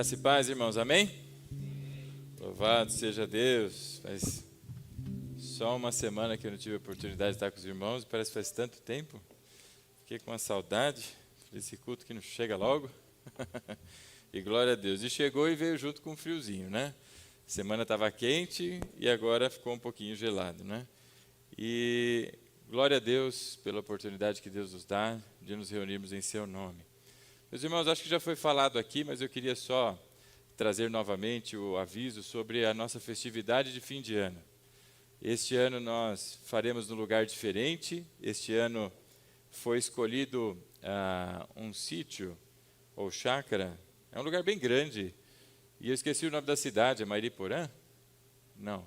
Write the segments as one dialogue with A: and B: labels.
A: Graça e paz, irmãos, amém? Louvado seja Deus. Faz só uma semana que eu não tive a oportunidade de estar com os irmãos, parece que faz tanto tempo. Fiquei com uma saudade desse culto que não chega logo. E glória a Deus. E chegou e veio junto com um friozinho, né? A semana estava quente e agora ficou um pouquinho gelado, né? E glória a Deus pela oportunidade que Deus nos dá de nos reunirmos em seu nome. Meus irmãos, acho que já foi falado aqui, mas eu queria só trazer novamente o aviso sobre a nossa festividade de fim de ano. Este ano nós faremos num lugar diferente. Este ano foi escolhido um sítio ou chácara. É um lugar bem grande. E eu esqueci o nome da cidade, é Mariporã? Não.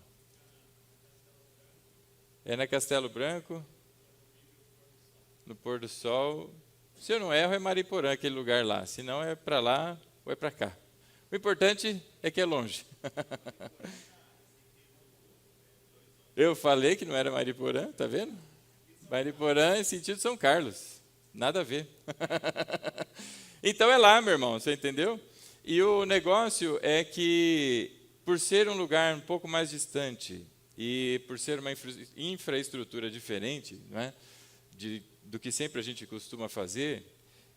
A: É na Castelo Branco, no pôr do sol. Se eu não erro, é Mariporã, aquele lugar lá. Se não, é para lá ou é para cá. O importante é que é longe. Eu falei que não era Mariporã, tá vendo? Mariporã é sentido São Carlos. Nada a ver. Então é lá, meu irmão, você entendeu? E o negócio é que, por ser um lugar um pouco mais distante e por ser uma infraestrutura diferente, não é? Do que sempre a gente costuma fazer,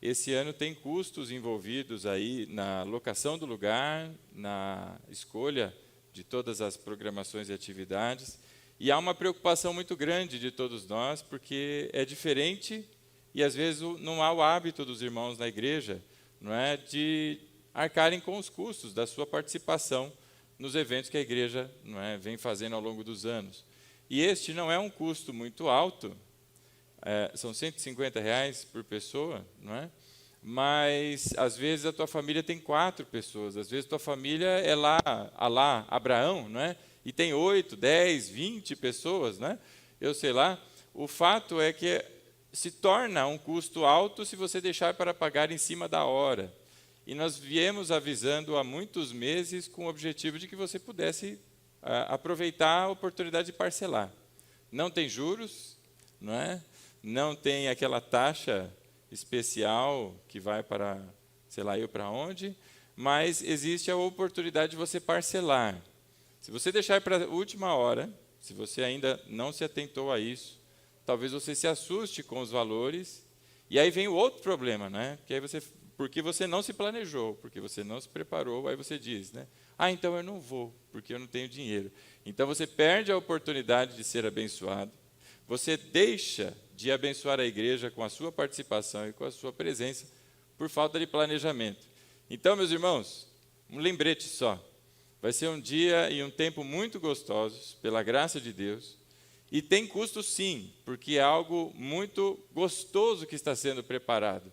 A: esse ano tem custos envolvidos aí na locação do lugar, na escolha de todas as programações e atividades, e há uma preocupação muito grande de todos nós, porque é diferente e às vezes não há o hábito dos irmãos na igreja, não é, de arcarem com os custos da sua participação nos eventos que a igreja, não é, vem fazendo ao longo dos anos. E este não é um custo muito alto. São R$150 por pessoa, não é? Mas, às vezes, a tua família tem 4 pessoas. Às vezes, a tua família é lá Abraão, não é? E tem 8, 10, 20 pessoas, né? Eu sei lá. O fato é que se torna um custo alto se você deixar para pagar em cima da hora. E nós viemos avisando há muitos meses com o objetivo de que você pudesse aproveitar a oportunidade de parcelar. Não tem juros, não é? Não tem aquela taxa especial que vai para, sei lá, eu para onde, mas existe a oportunidade de você parcelar. Se você deixar para a última hora, se você ainda não se atentou a isso, talvez você se assuste com os valores, e aí vem o outro problema, né? Porque você não se planejou, porque você não se preparou, aí você diz, né? Então eu não vou, porque eu não tenho dinheiro. Então você perde a oportunidade de ser abençoado, você deixa de abençoar a igreja com a sua participação e com a sua presença por falta de planejamento. Então, meus irmãos, um lembrete só. Vai ser um dia e um tempo muito gostosos, pela graça de Deus. E tem custo sim, porque é algo muito gostoso que está sendo preparado.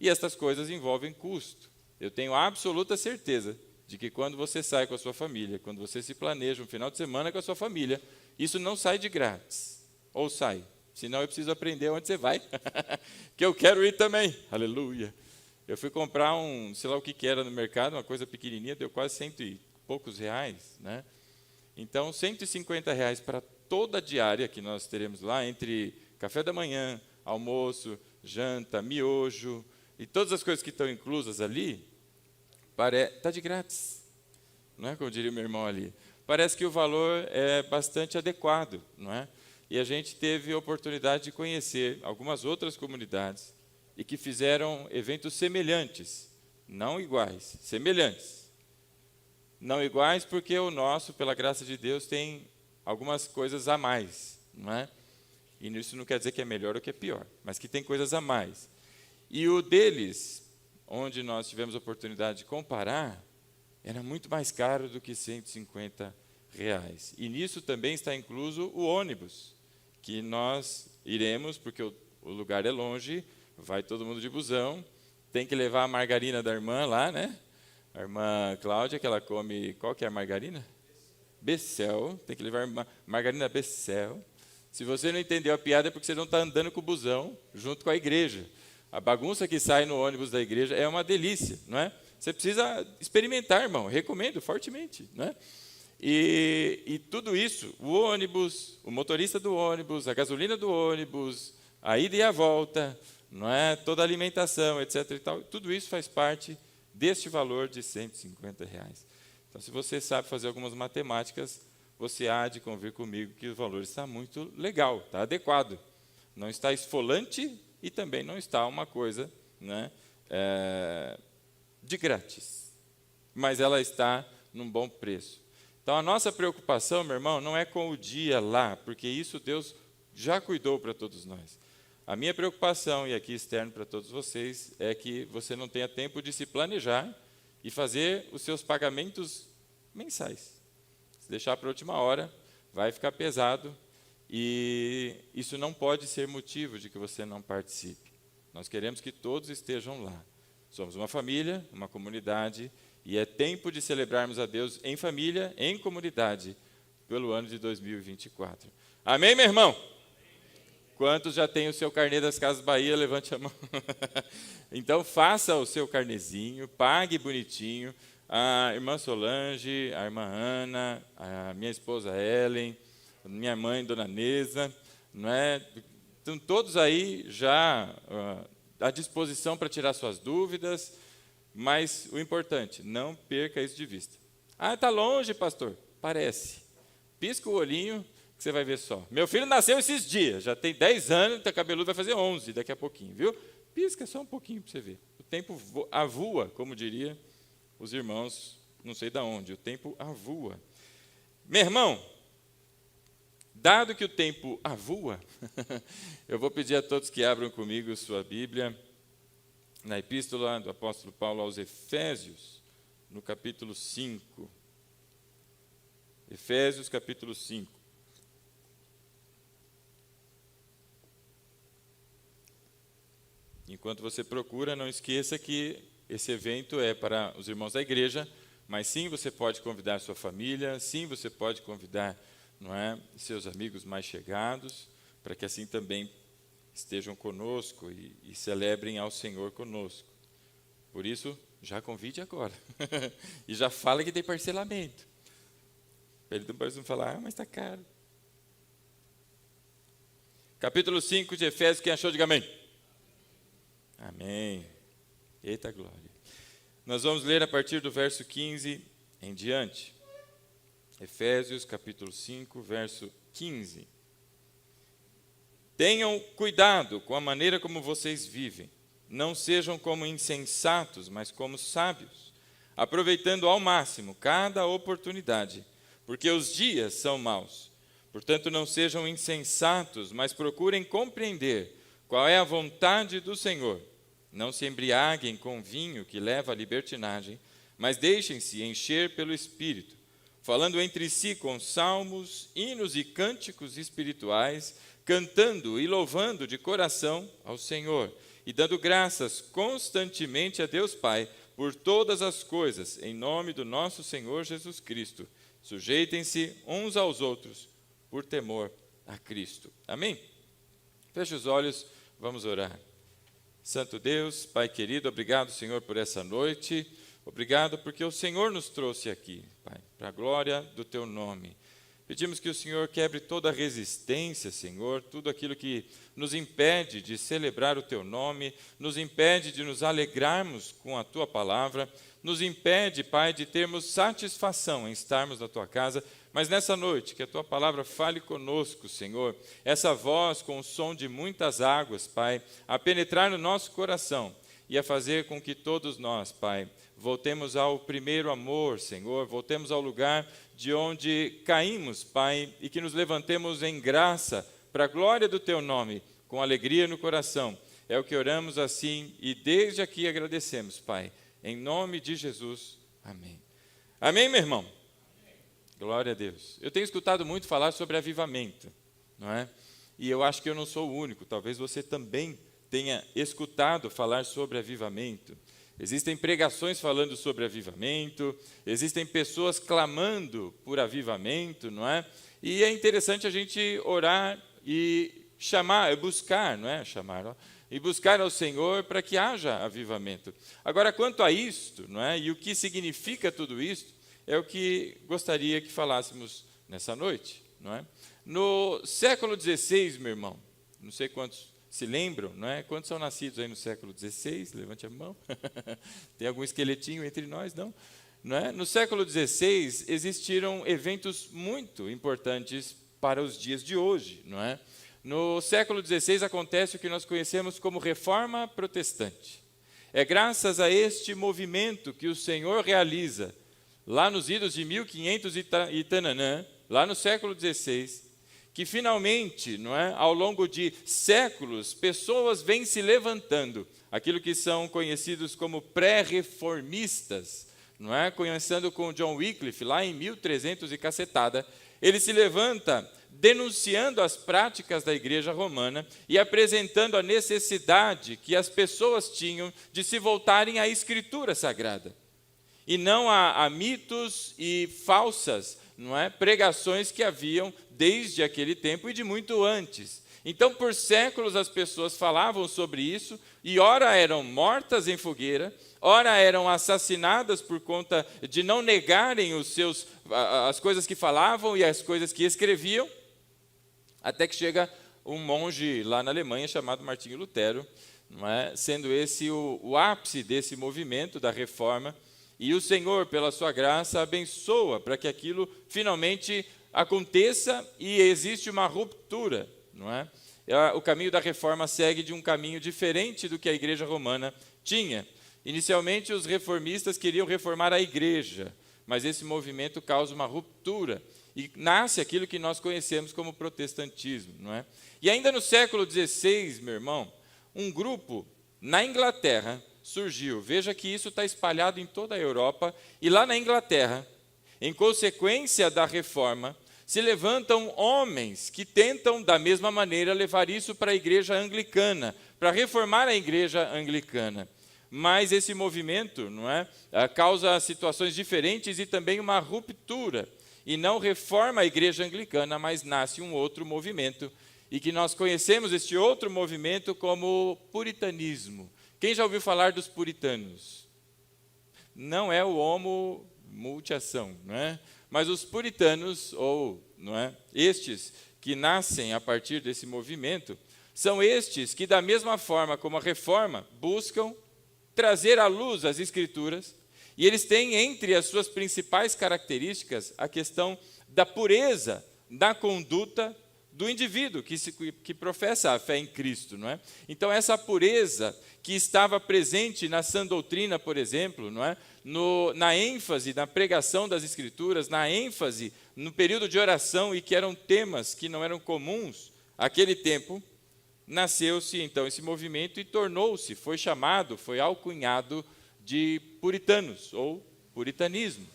A: E estas coisas envolvem custo. Eu tenho absoluta certeza de que quando você sai com a sua família, quando você se planeja um final de semana com a sua família, isso não sai de grátis. Ou sai. Senão eu preciso aprender onde você vai. Que eu quero ir também. Aleluia. Eu fui comprar sei lá o que era no mercado, uma coisa pequenininha, deu quase 100 e poucos reais, né? Então, R$150 para toda a diária que nós teremos lá, entre café da manhã, almoço, janta, miojo, e todas as coisas que estão inclusas ali, está de grátis. Não é como diria o meu irmão ali. Parece que o valor é bastante adequado, não é? E a gente teve a oportunidade de conhecer algumas outras comunidades e que fizeram eventos semelhantes, não iguais, semelhantes. Não iguais porque o nosso, pela graça de Deus, tem algumas coisas a mais, não é? E isso não quer dizer que é melhor ou que é pior, mas que tem coisas a mais. E o deles, onde nós tivemos a oportunidade de comparar, era muito mais caro do que R$150. E nisso também está incluso o ônibus, que nós iremos, porque o lugar é longe, vai todo mundo de busão, tem que levar a margarina da irmã lá, né? A irmã Cláudia, que ela come, qual que é a margarina? Becel, tem que levar margarina Becel. Se você não entendeu a piada é porque você não está andando com o busão junto com a igreja. A bagunça que sai no ônibus da igreja é uma delícia, não é? Você precisa experimentar, irmão, recomendo fortemente, não é? E tudo isso, o ônibus, o motorista do ônibus, a gasolina do ônibus, a ida e a volta, não é? Toda a alimentação, etc. E tal, tudo isso faz parte deste valor de R$150. Então, se você sabe fazer algumas matemáticas, você há de convir comigo que o valor está muito legal, está adequado. Não está esfolante e também não está uma coisa, né, de grátis. Mas ela está num bom preço. Então, a nossa preocupação, meu irmão, não é com o dia lá, porque isso Deus já cuidou para todos nós. A minha preocupação, e aqui externo para todos vocês, é que você não tenha tempo de se planejar e fazer os seus pagamentos mensais. Se deixar para a última hora, vai ficar pesado e isso não pode ser motivo de que você não participe. Nós queremos que todos estejam lá. Somos uma família, uma comunidade, e é tempo de celebrarmos a Deus em família, em comunidade, pelo ano de 2024. Amém, meu irmão? Quantos já têm o seu carnê das Casas Bahia? Levante a mão. Então, faça o seu carnezinho, pague bonitinho. A irmã Solange, a irmã Ana, a minha esposa Ellen, minha mãe, Dona Neza, não é? Estão todos aí já à disposição para tirar suas dúvidas, mas o importante, não perca isso de vista. Ah, está longe, pastor? Parece. Pisca o olhinho, que você vai ver só. Meu filho nasceu esses dias, já tem 10 anos, está cabeludo, vai fazer 11 daqui a pouquinho, viu? Pisca só um pouquinho para você ver. O tempo avua, como diria os irmãos, não sei de onde, o tempo avua. Meu irmão, dado que o tempo avua, eu vou pedir a todos que abram comigo sua Bíblia, na epístola do apóstolo Paulo aos Efésios, no capítulo 5. Efésios, capítulo 5. Enquanto você procura, não esqueça que esse evento é para os irmãos da igreja, mas sim, você pode convidar sua família, sim, você pode convidar, não é, seus amigos mais chegados, para que assim também estejam conosco e celebrem ao Senhor conosco. Por isso, já convide agora. E já fala que tem parcelamento. Para ele não falar, mas está caro. Capítulo 5 de Efésios, quem achou, diga amém. Amém. Eita glória. Nós vamos ler a partir do verso 15 em diante. Efésios, capítulo 5, verso 15. Tenham cuidado com a maneira como vocês vivem. Não sejam como insensatos, mas como sábios, aproveitando ao máximo cada oportunidade, porque os dias são maus. Portanto, não sejam insensatos, mas procurem compreender qual é a vontade do Senhor. Não se embriaguem com vinho que leva à libertinagem, mas deixem-se encher pelo Espírito, falando entre si com salmos, hinos e cânticos espirituais, cantando e louvando de coração ao Senhor, e dando graças constantemente a Deus Pai por todas as coisas, em nome do nosso Senhor Jesus Cristo. Sujeitem-se uns aos outros por temor a Cristo. Amém? Feche os olhos, vamos orar. Santo Deus, Pai querido, obrigado, Senhor, por essa noite. Obrigado porque o Senhor nos trouxe aqui, Pai, para a glória do Teu nome. Pedimos que o Senhor quebre toda a resistência, Senhor, tudo aquilo que nos impede de celebrar o Teu nome, nos impede de nos alegrarmos com a Tua palavra, nos impede, Pai, de termos satisfação em estarmos na Tua casa, mas nessa noite, que a Tua palavra fale conosco, Senhor, essa voz com o som de muitas águas, Pai, a penetrar no nosso coração e a fazer com que todos nós, Pai, voltemos ao primeiro amor, Senhor, voltemos ao lugar de onde caímos, Pai, e que nos levantemos em graça para a glória do Teu nome, com alegria no coração. É o que oramos assim e desde aqui agradecemos, Pai, em nome de Jesus. Amém. Amém, meu irmão? Glória a Deus. Eu tenho escutado muito falar sobre avivamento, não é? E eu acho que eu não sou o único, talvez você também tenha escutado falar sobre avivamento. Existem pregações falando sobre avivamento, existem pessoas clamando por avivamento, não é? E é interessante a gente orar e chamar, buscar, não é? Chamar, ó, e buscar ao Senhor para que haja avivamento. Agora, quanto a isto, não é? E o que significa tudo isto, é o que gostaria que falássemos nessa noite, não é? No século XVI, meu irmão, não sei quantos se lembram, não é? Quantos são nascidos aí no século XVI? Levante a mão. Tem algum esqueletinho entre nós, não? Não é? No século XVI existiram eventos muito importantes para os dias de hoje, não é? No século XVI acontece o que nós conhecemos como Reforma Protestante. É graças a este movimento que o Senhor realiza, lá nos idos de 1500 e tananã, lá no século XVI, que finalmente, não é, ao longo de séculos, pessoas vêm se levantando, aquilo que são conhecidos como pré-reformistas, não é? Começando com John Wycliffe, lá em 1300 e cacetada, ele se levanta denunciando as práticas da Igreja Romana e apresentando a necessidade que as pessoas tinham de se voltarem à Escritura Sagrada, e não a mitos e falsas, não é, pregações que haviam desde aquele tempo e de muito antes. Então, por séculos, as pessoas falavam sobre isso, e ora eram mortas em fogueira, ora eram assassinadas por conta de não negarem as coisas que falavam e as coisas que escreviam, até que chega um monge lá na Alemanha chamado Martinho Lutero, não é? Sendo esse o ápice desse movimento da reforma, e o Senhor, pela sua graça, abençoa para que aquilo finalmente aconteça e existe uma ruptura, não é? O caminho da reforma segue de um caminho diferente do que a Igreja Romana tinha. Inicialmente, os reformistas queriam reformar a Igreja, mas esse movimento causa uma ruptura e nasce aquilo que nós conhecemos como protestantismo, não é? E ainda no século XVI, meu irmão, um grupo na Inglaterra surgiu. Veja que isso está espalhado em toda a Europa, e lá na Inglaterra, em consequência da reforma, se levantam homens que tentam, da mesma maneira, levar isso para a igreja anglicana, para reformar a igreja anglicana. Mas esse movimento, não é, causa situações diferentes e também uma ruptura, e não reforma a igreja anglicana, mas nasce um outro movimento, e que nós conhecemos este outro movimento como puritanismo. Quem já ouviu falar dos puritanos? Não é o homo multiação, não é? Mas os puritanos, ou não é, estes que nascem a partir desse movimento, são estes que, da mesma forma como a reforma, buscam trazer à luz as Escrituras, e eles têm entre as suas principais características a questão da pureza da conduta do indivíduo que professa a fé em Cristo, não é? Então, essa pureza que estava presente na sã doutrina, por exemplo, não é? Na ênfase na pregação das Escrituras, na ênfase no período de oração, e que eram temas que não eram comuns àquele tempo, nasceu-se então esse movimento e tornou-se, foi chamado, foi alcunhado de puritanos, ou puritanismo.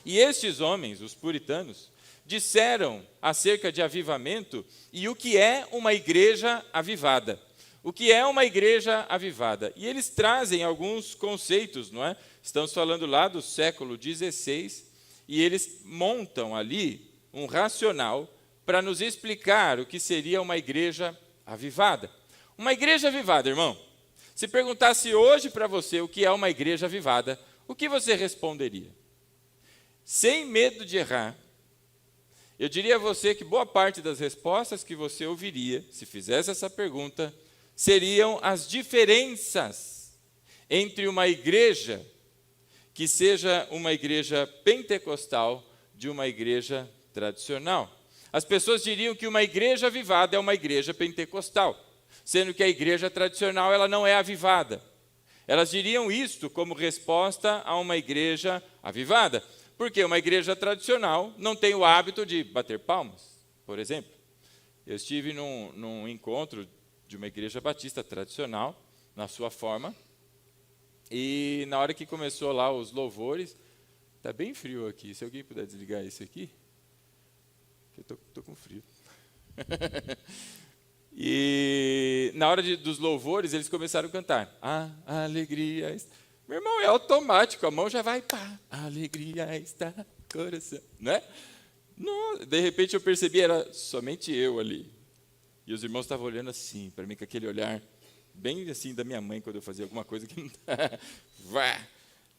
A: E estes homens, os puritanos, disseram acerca de avivamento e o que é uma igreja avivada. O que é uma igreja avivada? E eles trazem alguns conceitos, não é? Estamos falando lá do século XVI, e eles montam ali um racional para nos explicar o que seria uma igreja avivada. Uma igreja avivada, irmão, se perguntasse hoje para você o que é uma igreja avivada, o que você responderia? Sem medo de errar, eu diria a você que boa parte das respostas que você ouviria, se fizesse essa pergunta, seriam as diferenças entre uma igreja que seja uma igreja pentecostal de uma igreja tradicional. As pessoas diriam que uma igreja avivada é uma igreja pentecostal, sendo que a igreja tradicional ela não é avivada. Elas diriam isto como resposta a uma igreja avivada, porque uma igreja tradicional não tem o hábito de bater palmas, por exemplo. Eu estive num encontro de uma igreja batista tradicional, na sua forma, e na hora que começou lá os louvores, está bem frio aqui, se alguém puder desligar isso aqui, eu estou com frio. E na hora dos louvores, eles começaram a cantar, a alegria está... Meu irmão, é automático, a mão já vai, pá, a alegria está no coração, né? Não, de repente eu percebi, era somente eu ali. E os irmãos estavam olhando assim, para mim, com aquele olhar bem assim da minha mãe, quando eu fazia alguma coisa que não vá.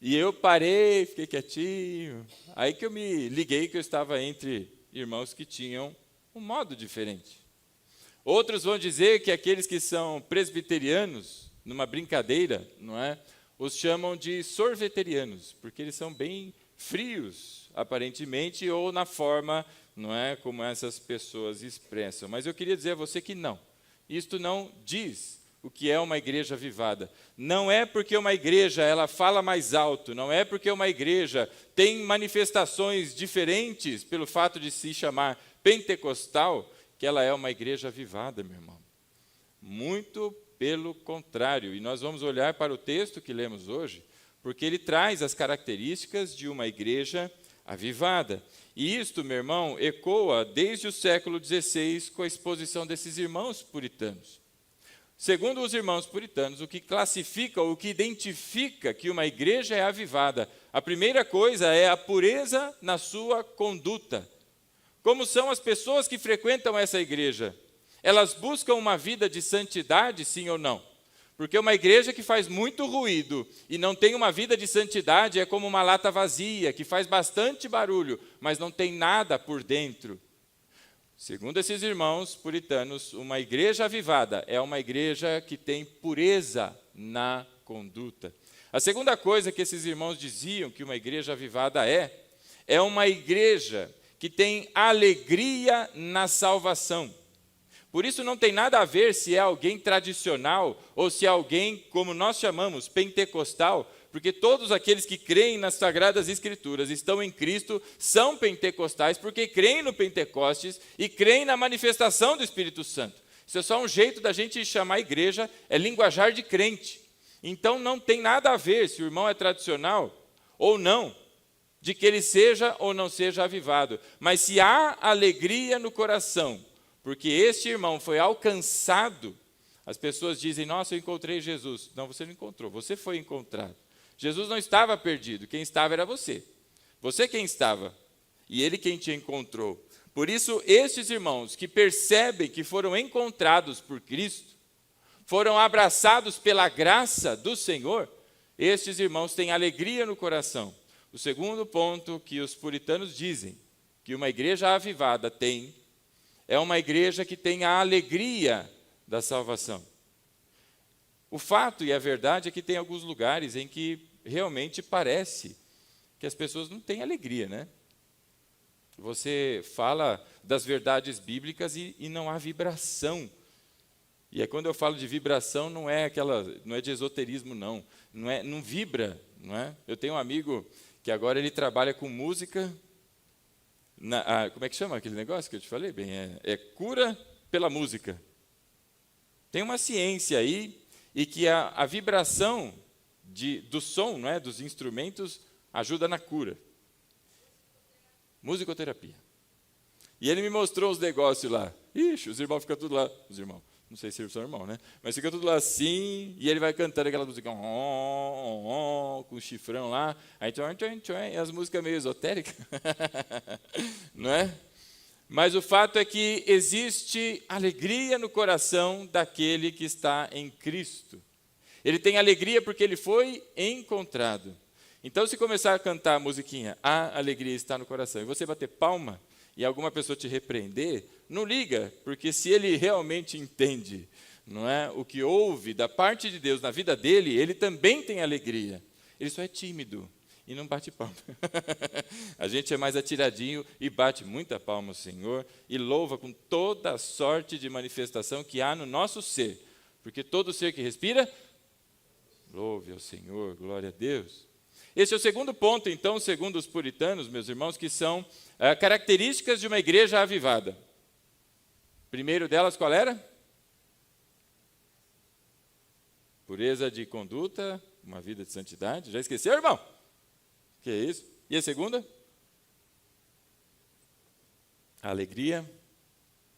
A: E eu parei, fiquei quietinho. Aí que eu me liguei que eu estava entre irmãos que tinham um modo diferente. Outros vão dizer que aqueles que são presbiterianos, numa brincadeira, não é? Os chamam de sorveterianos, porque eles são bem frios, aparentemente, ou na forma, não é, como essas pessoas expressam. Mas eu queria dizer a você que não. Isto não diz o que é uma igreja avivada. Não é porque uma igreja ela fala mais alto, não é porque uma igreja tem manifestações diferentes pelo fato de se chamar pentecostal, que ela é uma igreja avivada, meu irmão. Muito pelo contrário. E nós vamos olhar para o texto que lemos hoje, porque ele traz as características de uma igreja avivada. E isto, meu irmão, ecoa desde o século XVI com a exposição desses irmãos puritanos. Segundo os irmãos puritanos, o que classifica, o que identifica que uma igreja é avivada, a primeira coisa é a pureza na sua conduta. Como são as pessoas que frequentam essa igreja? Elas buscam uma vida de santidade, sim ou não? Porque uma igreja que faz muito ruído e não tem uma vida de santidade é como uma lata vazia, que faz bastante barulho, mas não tem nada por dentro. Segundo esses irmãos puritanos, uma igreja avivada é uma igreja que tem pureza na conduta. A segunda coisa que esses irmãos diziam que uma igreja avivada é uma igreja que tem alegria na salvação. Por isso não tem nada a ver se é alguém tradicional ou se é alguém, como nós chamamos, pentecostal, porque todos aqueles que creem nas Sagradas Escrituras, estão em Cristo, são pentecostais, porque creem no Pentecostes e creem na manifestação do Espírito Santo. Isso é só um jeito da gente chamar a igreja, é linguajar de crente. Então não tem nada a ver se o irmão é tradicional ou não, de que ele seja ou não seja avivado. Mas se há alegria no coração, porque este irmão foi alcançado, as pessoas dizem, nossa, eu encontrei Jesus. Não, você não encontrou, você foi encontrado. Jesus não estava perdido, quem estava era você. Você quem estava, e ele quem te encontrou. Por isso, estes irmãos que percebem que foram encontrados por Cristo, foram abraçados pela graça do Senhor, estes irmãos têm alegria no coração. O segundo ponto que os puritanos dizem, que uma igreja avivada tem, é uma igreja que tem a alegria da salvação. O fato e a verdade é que tem alguns lugares em que realmente parece que as pessoas não têm alegria, né? Você fala das verdades bíblicas e não há vibração. E quando eu falo de vibração, não é de esoterismo, não vibra, não é? Eu tenho um amigo que agora ele trabalha com música, como é que chama aquele negócio que eu te falei? Bem, é cura pela música. Tem uma ciência aí, e que a vibração do som, não é, dos instrumentos, ajuda na cura. Musicoterapia. E ele me mostrou os negócios lá. Ixi, os irmãos ficam tudo lá. Os irmãos, não sei se eles são irmãos, né? Mas fica tudo lá assim, e ele vai cantando aquela música, com o chifrão lá, aí as músicas meio esotéricas, não é? Mas o fato é que existe alegria no coração daquele que está em Cristo. Ele tem alegria porque ele foi encontrado. Então, se começar a cantar a musiquinha, a alegria está no coração, e você bater palma, e alguma pessoa te repreender, não liga, porque se ele realmente entende, não é, o que ouve da parte de Deus na vida dele, ele também tem alegria. Ele só é tímido e não bate palma. A gente é mais atiradinho e bate muita palma ao Senhor e louva com toda a sorte de manifestação que há no nosso ser. Porque todo ser que respira, louve ao Senhor, glória a Deus. Esse é o segundo ponto, então, segundo os puritanos, meus irmãos, que são características de uma igreja avivada. Primeiro delas, qual era? Pureza de conduta, uma vida de santidade. Já esqueceu, irmão? Que é isso? E a segunda? A alegria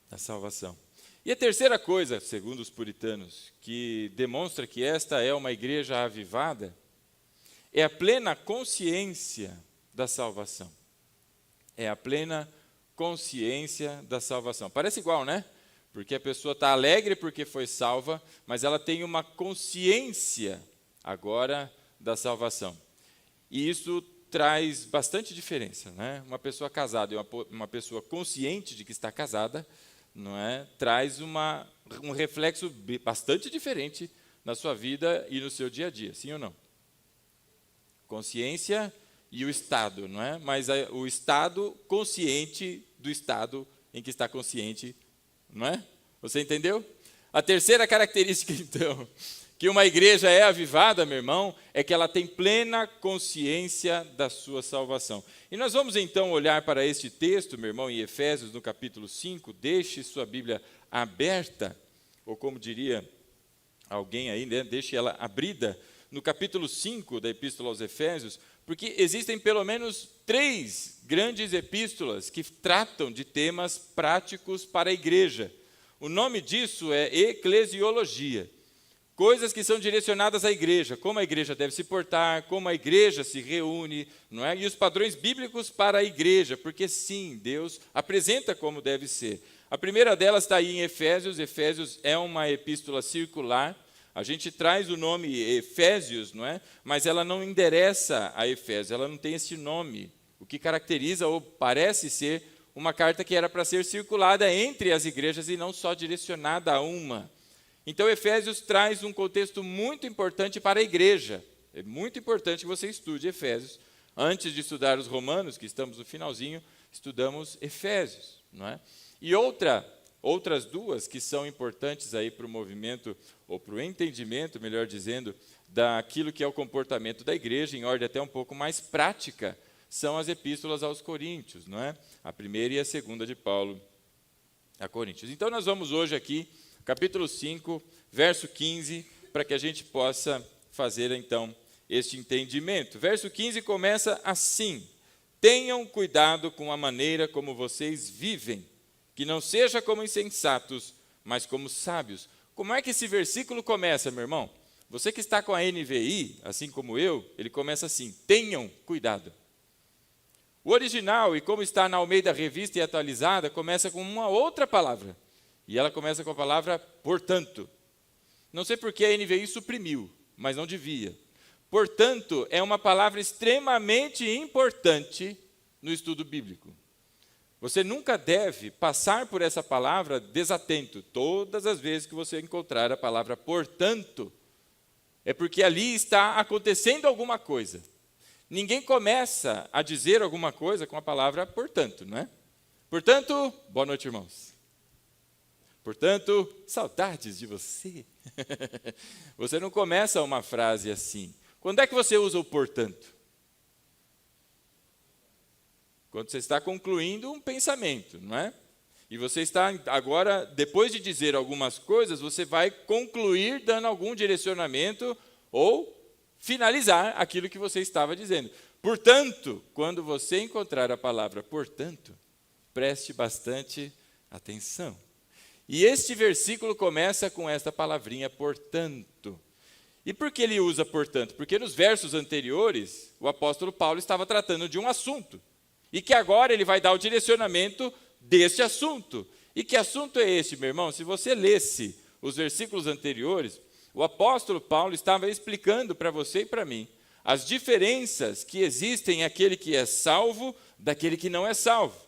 A: da salvação. E a terceira coisa, segundo os puritanos, que demonstra que esta é uma igreja avivada, é a plena consciência da salvação. É a plena consciência da salvação. Parece igual, né? Porque a pessoa está alegre porque foi salva, mas ela tem uma consciência agora da salvação. E isso traz bastante diferença, né? Uma pessoa casada e uma pessoa consciente de que está casada não é? Traz um reflexo bastante diferente na sua vida e no seu dia a dia, sim ou não? Consciência e o estado, não é? Mas o estado consciente do estado em que está consciente, não é? Você entendeu? A terceira característica, então, que uma igreja é avivada, meu irmão, é que ela tem plena consciência da sua salvação. E nós vamos então olhar para este texto, meu irmão, em Efésios, no capítulo 5, deixe sua Bíblia aberta, ou como diria alguém aí, né, deixe ela abrida, no capítulo 5 da Epístola aos Efésios, porque existem pelo menos 3 grandes epístolas que tratam de temas práticos para a igreja. O nome disso é eclesiologia. Coisas que são direcionadas à igreja, como a igreja deve se portar, como a igreja se reúne, não é? E os padrões bíblicos para a igreja, porque sim, Deus apresenta como deve ser. A primeira delas está aí em Efésios. Efésios é uma epístola circular. A gente traz o nome Efésios, não é? Mas ela não endereça a Efésios, ela não tem esse nome, o que caracteriza ou parece ser uma carta que era para ser circulada entre as igrejas e não só direcionada a uma. Então, Efésios traz um contexto muito importante para a igreja. É muito importante que você estude Efésios. Antes de estudar os Romanos, que estamos no finalzinho, estudamos Efésios, não é? E outras 2 que são importantes aí para o movimento, ou para o entendimento, melhor dizendo, daquilo que é o comportamento da igreja, em ordem até um pouco mais prática, são as epístolas aos Coríntios, não é? A primeira e a segunda de Paulo a Coríntios. Então, nós vamos hoje aqui, capítulo 5, verso 15, para que a gente possa fazer, então, este entendimento. Verso 15 começa assim: tenham cuidado com a maneira como vocês vivem, que não seja como insensatos, mas como sábios. Como é que esse versículo começa, meu irmão? Você que está com a NVI, assim como eu, ele começa assim: tenham cuidado. O original, e como está na Almeida Revista e Atualizada, começa com uma outra palavra. E ela começa com a palavra portanto. Não sei por que a NVI suprimiu, mas não devia. Portanto, é uma palavra extremamente importante no estudo bíblico. Você nunca deve passar por essa palavra desatento. Todas as vezes que você encontrar a palavra portanto, é porque ali está acontecendo alguma coisa. Ninguém começa a dizer alguma coisa com a palavra portanto, não é? Portanto, boa noite, irmãos. Portanto, saudades de você. Você não começa uma frase assim. Quando é que você usa o portanto? Quando você está concluindo um pensamento, não é? E você está agora, depois de dizer algumas coisas, você vai concluir dando algum direcionamento ou finalizar aquilo que você estava dizendo. Portanto, quando você encontrar a palavra portanto, preste bastante atenção. E este versículo começa com esta palavrinha, portanto. E por que ele usa portanto? Porque nos versos anteriores, o apóstolo Paulo estava tratando de um assunto. E que agora ele vai dar o direcionamento deste assunto. E que assunto é este, meu irmão? Se você lesse os versículos anteriores, o apóstolo Paulo estava explicando para você e para mim as diferenças que existem em aquele que é salvo daquele que não é salvo.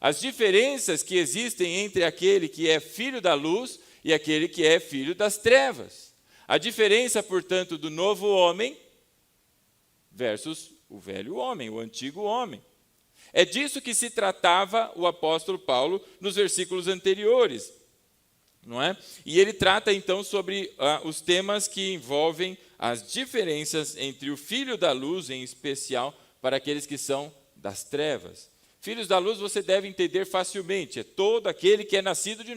A: As diferenças que existem entre aquele que é filho da luz e aquele que é filho das trevas. A diferença, portanto, do novo homem versus o velho homem, o antigo homem. É disso que se tratava o apóstolo Paulo nos versículos anteriores, não é? E ele trata então sobre os temas que envolvem as diferenças entre o filho da luz, em especial, para aqueles que são das trevas. Filhos da luz você deve entender facilmente, é todo aquele que é nascido de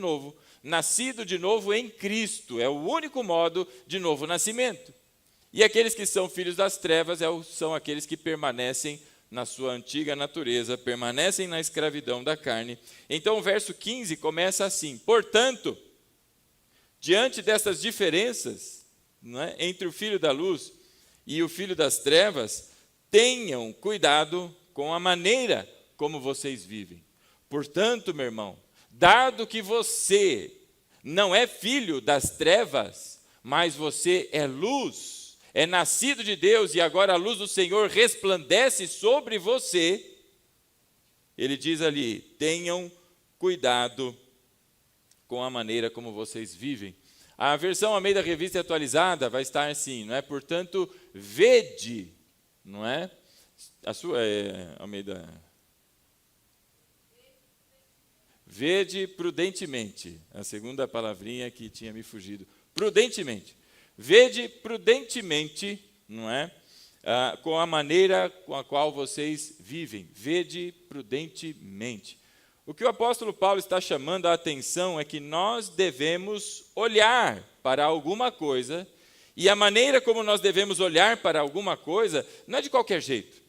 A: novo em Cristo, é o único modo de novo nascimento. E aqueles que são filhos das trevas são aqueles que permanecem na sua antiga natureza, permanecem na escravidão da carne. Então o verso 15 começa assim: portanto, diante dessas diferenças, não é, entre o filho da luz e o filho das trevas, tenham cuidado com a maneira como vocês vivem. Portanto, meu irmão, dado que você não é filho das trevas, mas você é luz, é nascido de Deus e agora a luz do Senhor resplandece sobre você, ele diz ali: tenham cuidado com a maneira como vocês vivem. A versão Almeida Revista Atualizada vai estar assim, não é? Portanto, vede, não é? A sua Almeida. Vede prudentemente. A segunda palavrinha que tinha me fugido. Prudentemente. Vede prudentemente, não é? Com a maneira com a qual vocês vivem. Vede prudentemente. O que o apóstolo Paulo está chamando a atenção é que nós devemos olhar para alguma coisa, e a maneira como nós devemos olhar para alguma coisa não é de qualquer jeito.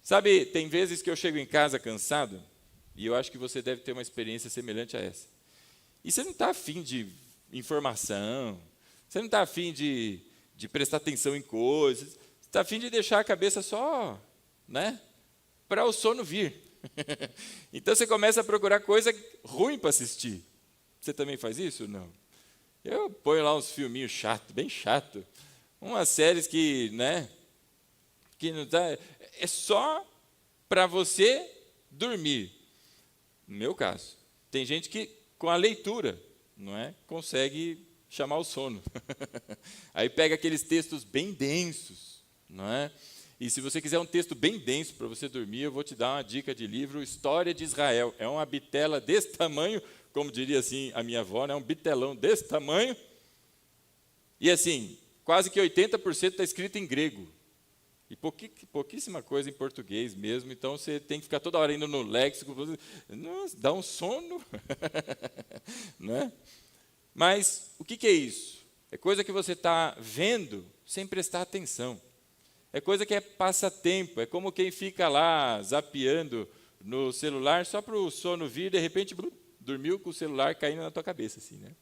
A: Sabe, tem vezes que eu chego em casa cansado, e eu acho que você deve ter uma experiência semelhante a essa. E você não está afim de informação, você não está afim de prestar atenção em coisas, você está afim de deixar a cabeça só, né, para o sono vir. Então você começa a procurar coisa ruim para assistir. Você também faz isso? Não. Eu ponho lá uns filminhos chato, bem chato, umas séries que, né, que não dá, é só para você dormir. No meu caso, tem gente que com a leitura, não é, consegue chamar o sono. Aí pega aqueles textos bem densos, não é? E se você quiser um texto bem denso para você dormir, eu vou te dar uma dica de livro, História de Israel. É uma bitela desse tamanho, como diria assim a minha avó, né? Um bitelão desse tamanho. E assim, quase que 80% está escrito em grego. E pouquíssima coisa em português mesmo. Então você tem que ficar toda hora indo no léxico. Nossa, dá um sono. Né? Mas o que é isso? É coisa que você está vendo sem prestar atenção. É coisa que é passatempo, é como quem fica lá zapeando no celular só para o sono vir e de repente dormiu com o celular caindo na tua cabeça, assim, né?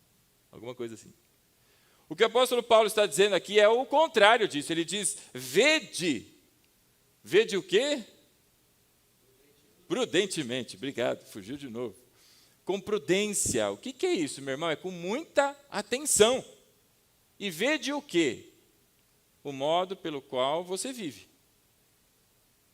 A: Alguma coisa assim. O que o apóstolo Paulo está dizendo aqui é o contrário disso. Ele diz, vede. Vede o quê? Prudentemente. Obrigado, fugiu de novo. Com prudência. O que é isso, meu irmão? É com muita atenção. E vede o quê? O modo pelo qual você vive.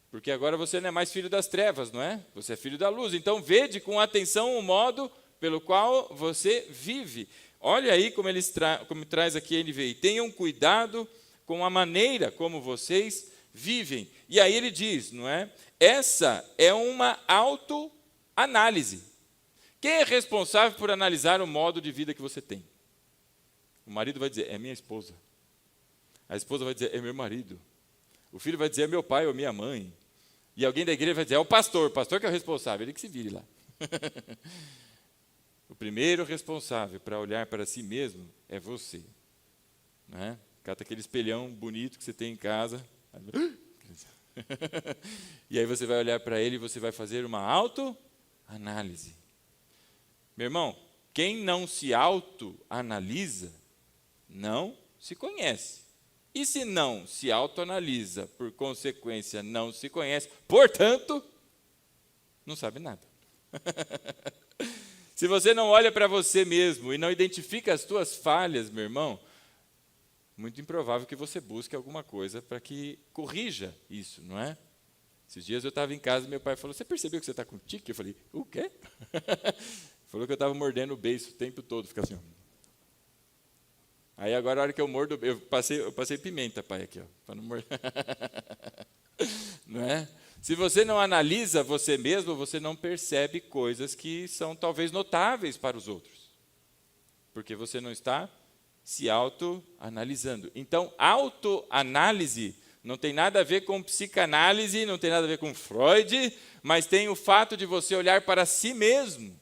A: Porque agora você não é mais filho das trevas, não é? Você é filho da luz. Então, vede com atenção o modo pelo qual você vive. Olha aí como traz aqui a NVI. Tenham cuidado com a maneira como vocês vivem. E aí ele diz, não é? Essa é uma autoanálise. Quem é responsável por analisar o modo de vida que você tem? O marido vai dizer, é minha esposa. A esposa vai dizer, é meu marido. O filho vai dizer, é meu pai ou minha mãe. E alguém da igreja vai dizer, é o pastor que é o responsável, ele que se vire lá. O primeiro responsável para olhar para si mesmo é você. Né? Cata aquele espelhão bonito que você tem em casa. E aí você vai olhar para ele e você vai fazer uma autoanálise. Meu irmão, quem não se autoanalisa, não se conhece. E se não se autoanalisa, por consequência, não se conhece, portanto, não sabe nada. Se você não olha para você mesmo e não identifica as suas falhas, meu irmão, muito improvável que você busque alguma coisa para que corrija isso, não é? Esses dias eu estava em casa e meu pai falou, você percebeu que você está com tique? Eu falei, o quê? Falou que eu estava mordendo o beiço o tempo todo, fica assim, ó. Aí agora, a hora que eu mordo, eu passei pimenta, pai, aqui, ó, para não morder. Não é? Se você não analisa você mesmo, você não percebe coisas que são talvez notáveis para os outros. Porque você não está se autoanalisando. Então, autoanálise não tem nada a ver com psicanálise, não tem nada a ver com Freud, mas tem o fato de você olhar para si mesmo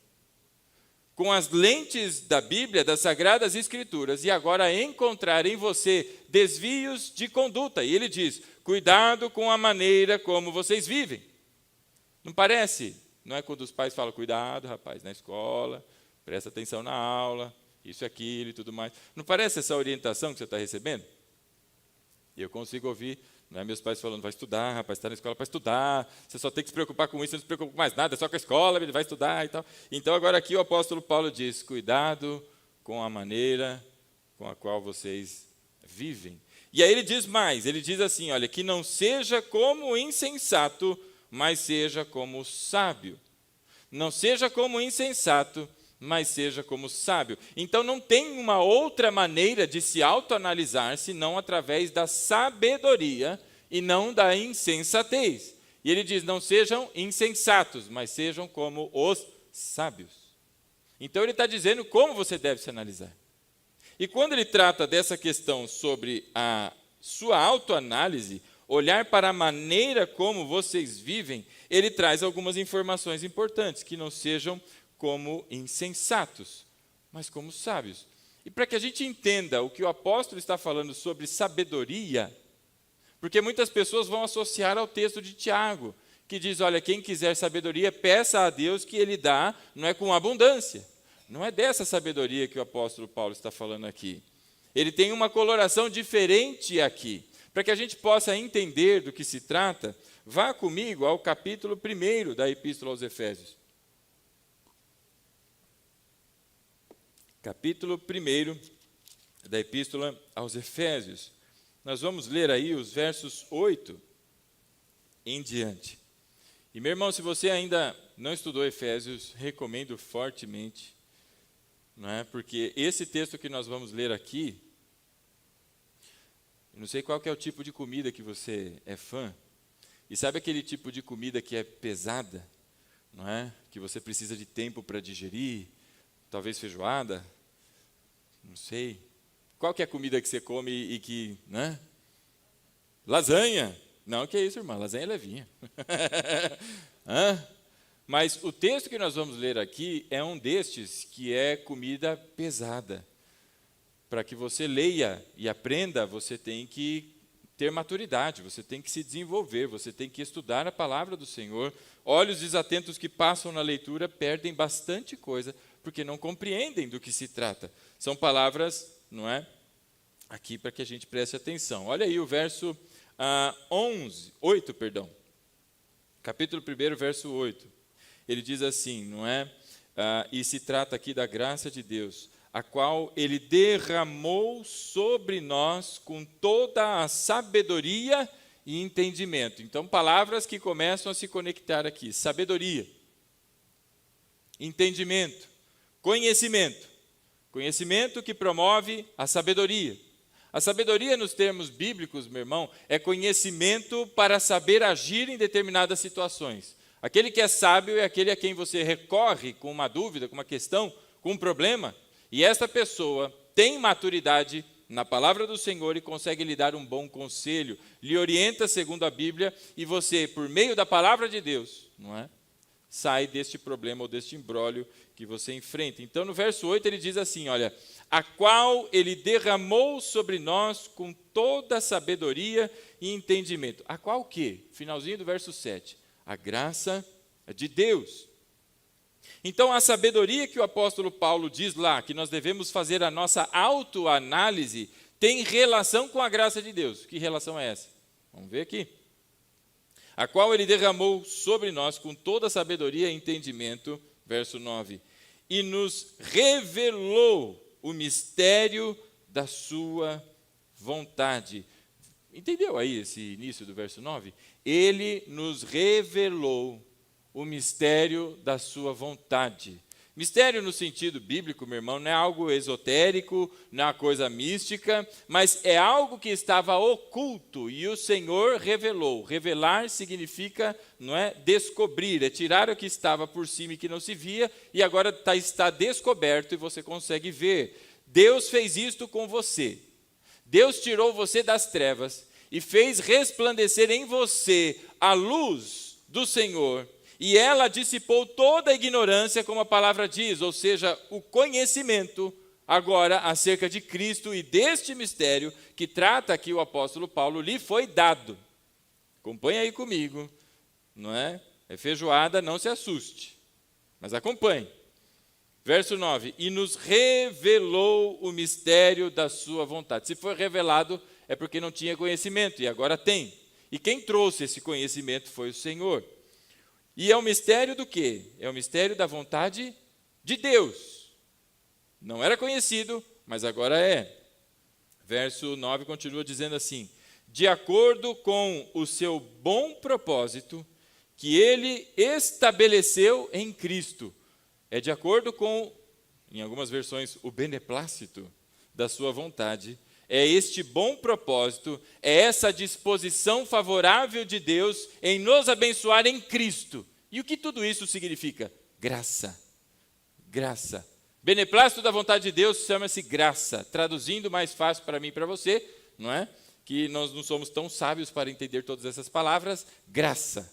A: com as lentes da Bíblia, das Sagradas Escrituras, e agora encontrar em você desvios de conduta. E ele diz, cuidado com a maneira como vocês vivem. Não parece? Não é quando os pais falam, cuidado, rapaz, na escola, presta atenção na aula, isso, aquilo e tudo mais. Não parece essa orientação que você está recebendo? E eu consigo ouvir, não é, meus pais falando, vai estudar, rapaz, está na escola para estudar, você só tem que se preocupar com isso, não se preocupa com mais nada, é só com a escola, ele vai estudar e tal. Então, agora aqui o apóstolo Paulo diz, cuidado com a maneira com a qual vocês vivem. E aí ele diz mais, ele diz assim, olha, que não seja como o insensato, mas seja como o sábio. Não seja como o insensato, mas seja como sábio. Então não tem uma outra maneira de se autoanalisar senão através da sabedoria e não da insensatez. E ele diz, não sejam insensatos, mas sejam como os sábios. Então ele está dizendo como você deve se analisar. E quando ele trata dessa questão sobre a sua autoanálise, olhar para a maneira como vocês vivem, ele traz algumas informações importantes, que não sejam como insensatos, mas como sábios. E para que a gente entenda o que o apóstolo está falando sobre sabedoria, porque muitas pessoas vão associar ao texto de Tiago, que diz, olha, quem quiser sabedoria, peça a Deus que ele dá, não é com abundância. Não é dessa sabedoria que o apóstolo Paulo está falando aqui. Ele tem uma coloração diferente aqui. Para que a gente possa entender do que se trata, vá comigo ao capítulo 1 da Epístola aos Efésios. Capítulo 1 da Epístola aos Efésios. Nós vamos ler aí os versos 8 em diante. E, meu irmão, se você ainda não estudou Efésios, recomendo fortemente, não é? Porque esse texto que nós vamos ler aqui, eu não sei qual que é o tipo de comida que você é fã, e sabe aquele tipo de comida que é pesada, não é? Que você precisa de tempo para digerir, talvez feijoada, não sei. Qual que é a comida que você come e que, né? Lasanha. Não, que é isso, irmã, lasanha é levinha. Mas o texto que nós vamos ler aqui é um destes que é comida pesada. Para que você leia e aprenda, você tem que ter maturidade, você tem que se desenvolver, você tem que estudar a palavra do Senhor. Olhos desatentos que passam na leitura perdem bastante coisa, porque não compreendem do que se trata. São palavras, não é? Aqui para que a gente preste atenção. Olha aí o verso 8, capítulo 1, verso 8. Ele diz assim, não é? E se trata aqui da graça de Deus, a qual ele derramou sobre nós com toda a sabedoria e entendimento. Então, palavras que começam a se conectar aqui. Sabedoria, entendimento, conhecimento. Conhecimento que promove a sabedoria. A sabedoria, nos termos bíblicos, meu irmão, é conhecimento para saber agir em determinadas situações. Aquele que é sábio é aquele a quem você recorre com uma dúvida, com uma questão, com um problema, e esta pessoa tem maturidade na palavra do Senhor e consegue lhe dar um bom conselho, lhe orienta segundo a Bíblia, e você, por meio da palavra de Deus, não é? Sai deste problema ou deste imbróglio que você enfrenta. Então, no verso 8, ele diz assim, olha, a qual ele derramou sobre nós com toda a sabedoria e entendimento. A qual o quê? Finalzinho do verso 7. A graça de Deus. Então, a sabedoria que o apóstolo Paulo diz lá, que nós devemos fazer a nossa autoanálise, tem relação com a graça de Deus. Que relação é essa? Vamos ver aqui. A qual ele derramou sobre nós com toda a sabedoria e entendimento, verso 9, e nos revelou o mistério da sua vontade. Entendeu aí esse início do verso 9? Ele nos revelou o mistério da sua vontade. Mistério no sentido bíblico, meu irmão, não é algo esotérico, não é uma coisa mística, mas é algo que estava oculto e o Senhor revelou. Revelar significa, não é, descobrir, é tirar o que estava por cima e que não se via e agora está descoberto e você consegue ver. Deus fez isto com você. Deus tirou você das trevas e fez resplandecer em você a luz do Senhor. E ela dissipou toda a ignorância, como a palavra diz, ou seja, o conhecimento agora acerca de Cristo e deste mistério que trata aqui o apóstolo Paulo, lhe foi dado. Acompanhe aí comigo, não é? É feijoada, não se assuste, mas acompanhe. Verso 9, e nos revelou o mistério da sua vontade. Se foi revelado, é porque não tinha conhecimento, e agora tem. E quem trouxe esse conhecimento foi o Senhor. E é o mistério do quê? É o mistério da vontade de Deus. Não era conhecido, mas agora é. Verso 9 continua dizendo assim, de acordo com o seu bom propósito, que ele estabeleceu em Cristo. É de acordo com em algumas versões, o beneplácito da sua vontade, é este bom propósito, é essa disposição favorável de Deus em nos abençoar em Cristo. E o que tudo isso significa? Graça. Graça. Beneplácito da vontade de Deus chama-se graça. Traduzindo mais fácil para mim e para você, não é? Que nós não somos tão sábios para entender todas essas palavras, graça.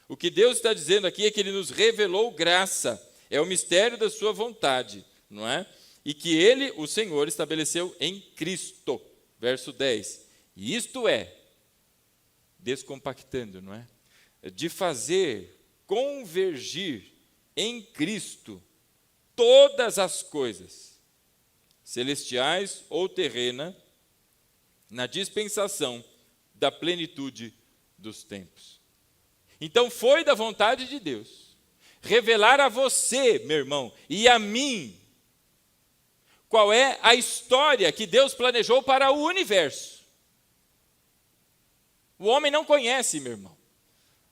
A: O que Deus está dizendo aqui é que Ele nos revelou graça. É o mistério da sua vontade, não é? E que Ele, o Senhor, estabeleceu em Cristo. Verso 10. E isto é, descompactando, não é? De fazer convergir em Cristo todas as coisas, celestiais ou terrena, na dispensação da plenitude dos tempos. Então foi da vontade de Deus revelar a você, meu irmão, e a mim, qual é a história que Deus planejou para o universo. O homem não conhece, meu irmão.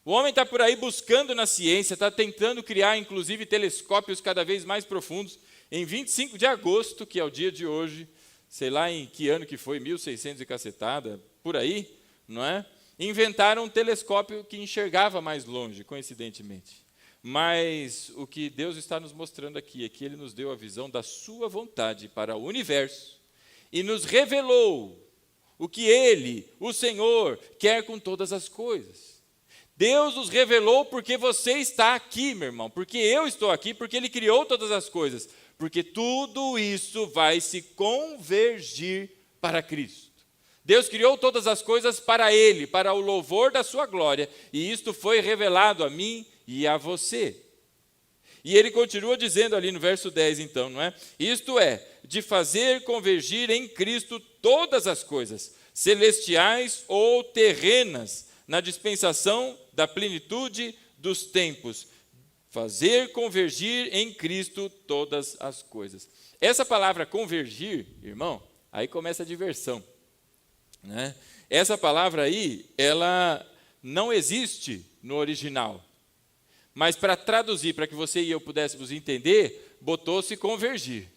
A: O homem está por aí buscando na ciência, está tentando criar, inclusive, telescópios cada vez mais profundos. Em 25 de agosto, que é o dia de hoje, sei lá em que ano que foi, 1600 e cacetada, por aí, não é? Inventaram um telescópio que enxergava mais longe, coincidentemente. Mas o que Deus está nos mostrando aqui é que Ele nos deu a visão da sua vontade para o universo e nos revelou o que Ele, o Senhor, quer com todas as coisas. Deus nos revelou porque você está aqui, meu irmão, porque eu estou aqui, porque Ele criou todas as coisas, porque tudo isso vai se convergir para Cristo. Deus criou todas as coisas para Ele, para o louvor da sua glória, e isto foi revelado a mim e a você. E ele continua dizendo ali no verso 10, então, não é? Isto é, de fazer convergir em Cristo todas as coisas, celestiais ou terrenas, na dispensação da plenitude dos tempos. Fazer convergir em Cristo todas as coisas. Essa palavra convergir, irmão, aí começa a diversão, né? Essa palavra aí, ela não existe no original. Mas para traduzir, para que você e eu pudéssemos entender, botou-se convergir.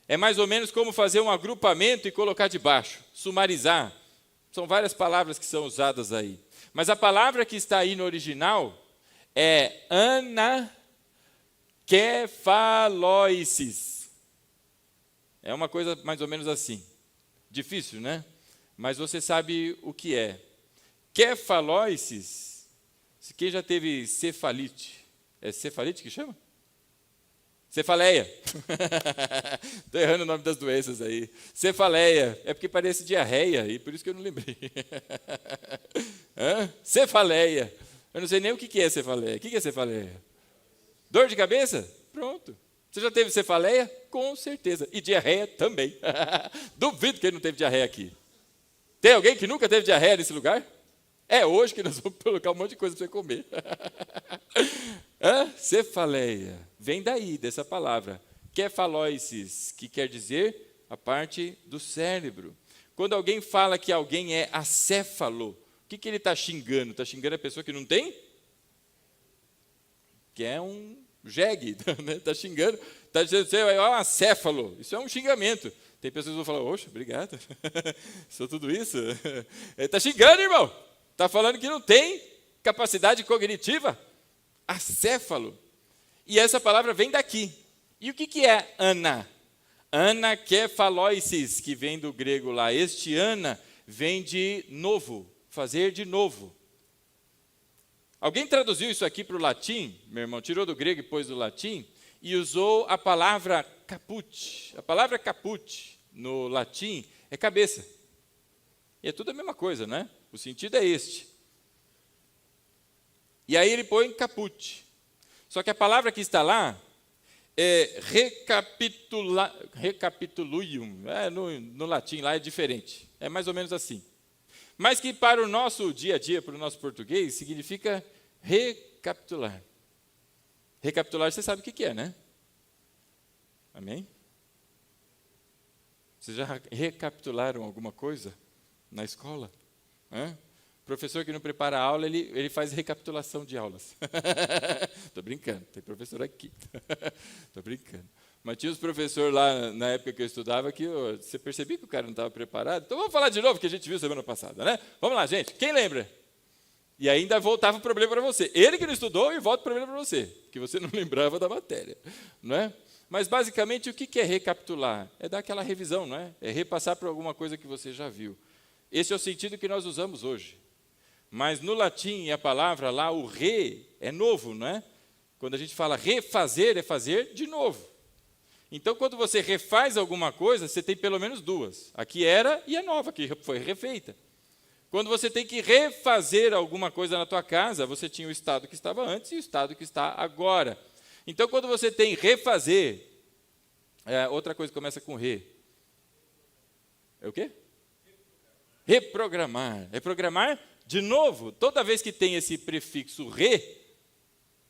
A: É mais ou menos como fazer um agrupamento e colocar debaixo, sumarizar. São várias palavras que são usadas aí. Mas a palavra que está aí no original é anakefaloisis. É uma coisa mais ou menos assim. Difícil, né? Mas você sabe o que é. Kefaloisis. Quem já teve cefalite? É cefalite que chama? Cefaleia. Estou errando o nome das doenças aí. Cefaleia. É porque parece diarreia, e por isso que eu não lembrei. Cefaleia. Eu não sei nem o que é cefaleia. O que é cefaleia? Dor de cabeça? Pronto. Você já teve cefaleia? Com certeza. E diarreia também. Duvido que ele não teve diarreia aqui. Tem alguém que nunca teve diarreia nesse lugar? É hoje que nós vamos colocar um monte de coisa para você comer. Cefaleia. Vem daí, dessa palavra. Kefaloisis, que quer dizer a parte do cérebro. Quando alguém fala que alguém é acéfalo, o que ele está xingando? Está xingando a pessoa que não tem? Que é um jegue. Está xingando. Está dizendo, você é um acéfalo. Isso é um xingamento. Tem pessoas que vão falar, oxe, obrigado. Sou tudo isso? Ele está xingando, irmão. Está falando que não tem capacidade cognitiva? Acéfalo. E essa palavra vem daqui. E o que é ana? Anakefaloisis, que vem do grego lá. Este ana vem de novo, fazer de novo. Alguém traduziu isso aqui para o latim, meu irmão? Tirou do grego e pôs do latim e usou a palavra caput. A palavra caput, no latim, é cabeça. E é tudo a mesma coisa, né? O sentido é este. E aí ele põe caput. Só que a palavra que está lá é recapitulium. No latim lá é diferente. É mais ou menos assim. Mas que para o nosso dia a dia, para o nosso português, significa recapitular. Recapitular, você sabe o que é, né? Amém? Vocês já recapitularam alguma coisa na escola? O professor que não prepara a aula, ele faz recapitulação de aulas. Estou brincando, tem professor aqui. Estou brincando. Mas tinha os professores lá, na época que eu estudava, que você percebia que o cara não estava preparado. Então vamos falar de novo, que a gente viu semana passada, né? Vamos lá, gente. Quem lembra? E ainda voltava o problema para você. Ele que não estudou e volta o problema para você, que você não lembrava da matéria, não é? Mas, basicamente, o que é recapitular? É dar aquela revisão, não é? É repassar por alguma coisa que você já viu. Esse é o sentido que nós usamos hoje. Mas, no latim, a palavra lá, o re, é novo, não é? Quando a gente fala refazer, é fazer de novo. Então, quando você refaz alguma coisa, você tem pelo menos duas. A que era e a nova, que foi refeita. Quando você tem que refazer alguma coisa na tua casa, você tinha o estado que estava antes e o estado que está agora. Então, quando você tem refazer, outra coisa que começa com re. É o quê? Reprogramar. Reprogramar de novo. Toda vez que tem esse prefixo re,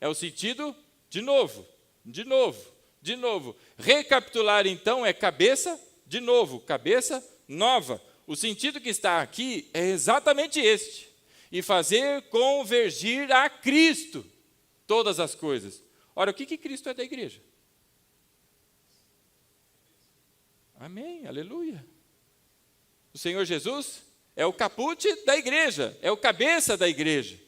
A: é o sentido de novo, de novo, de novo. Recapitular, então, é cabeça, de novo, cabeça nova. O sentido que está aqui é exatamente este. E fazer convergir a Cristo todas as coisas. Ora, o que Cristo é da igreja? Amém, aleluia. O Senhor Jesus é o caput da igreja, é o cabeça da igreja.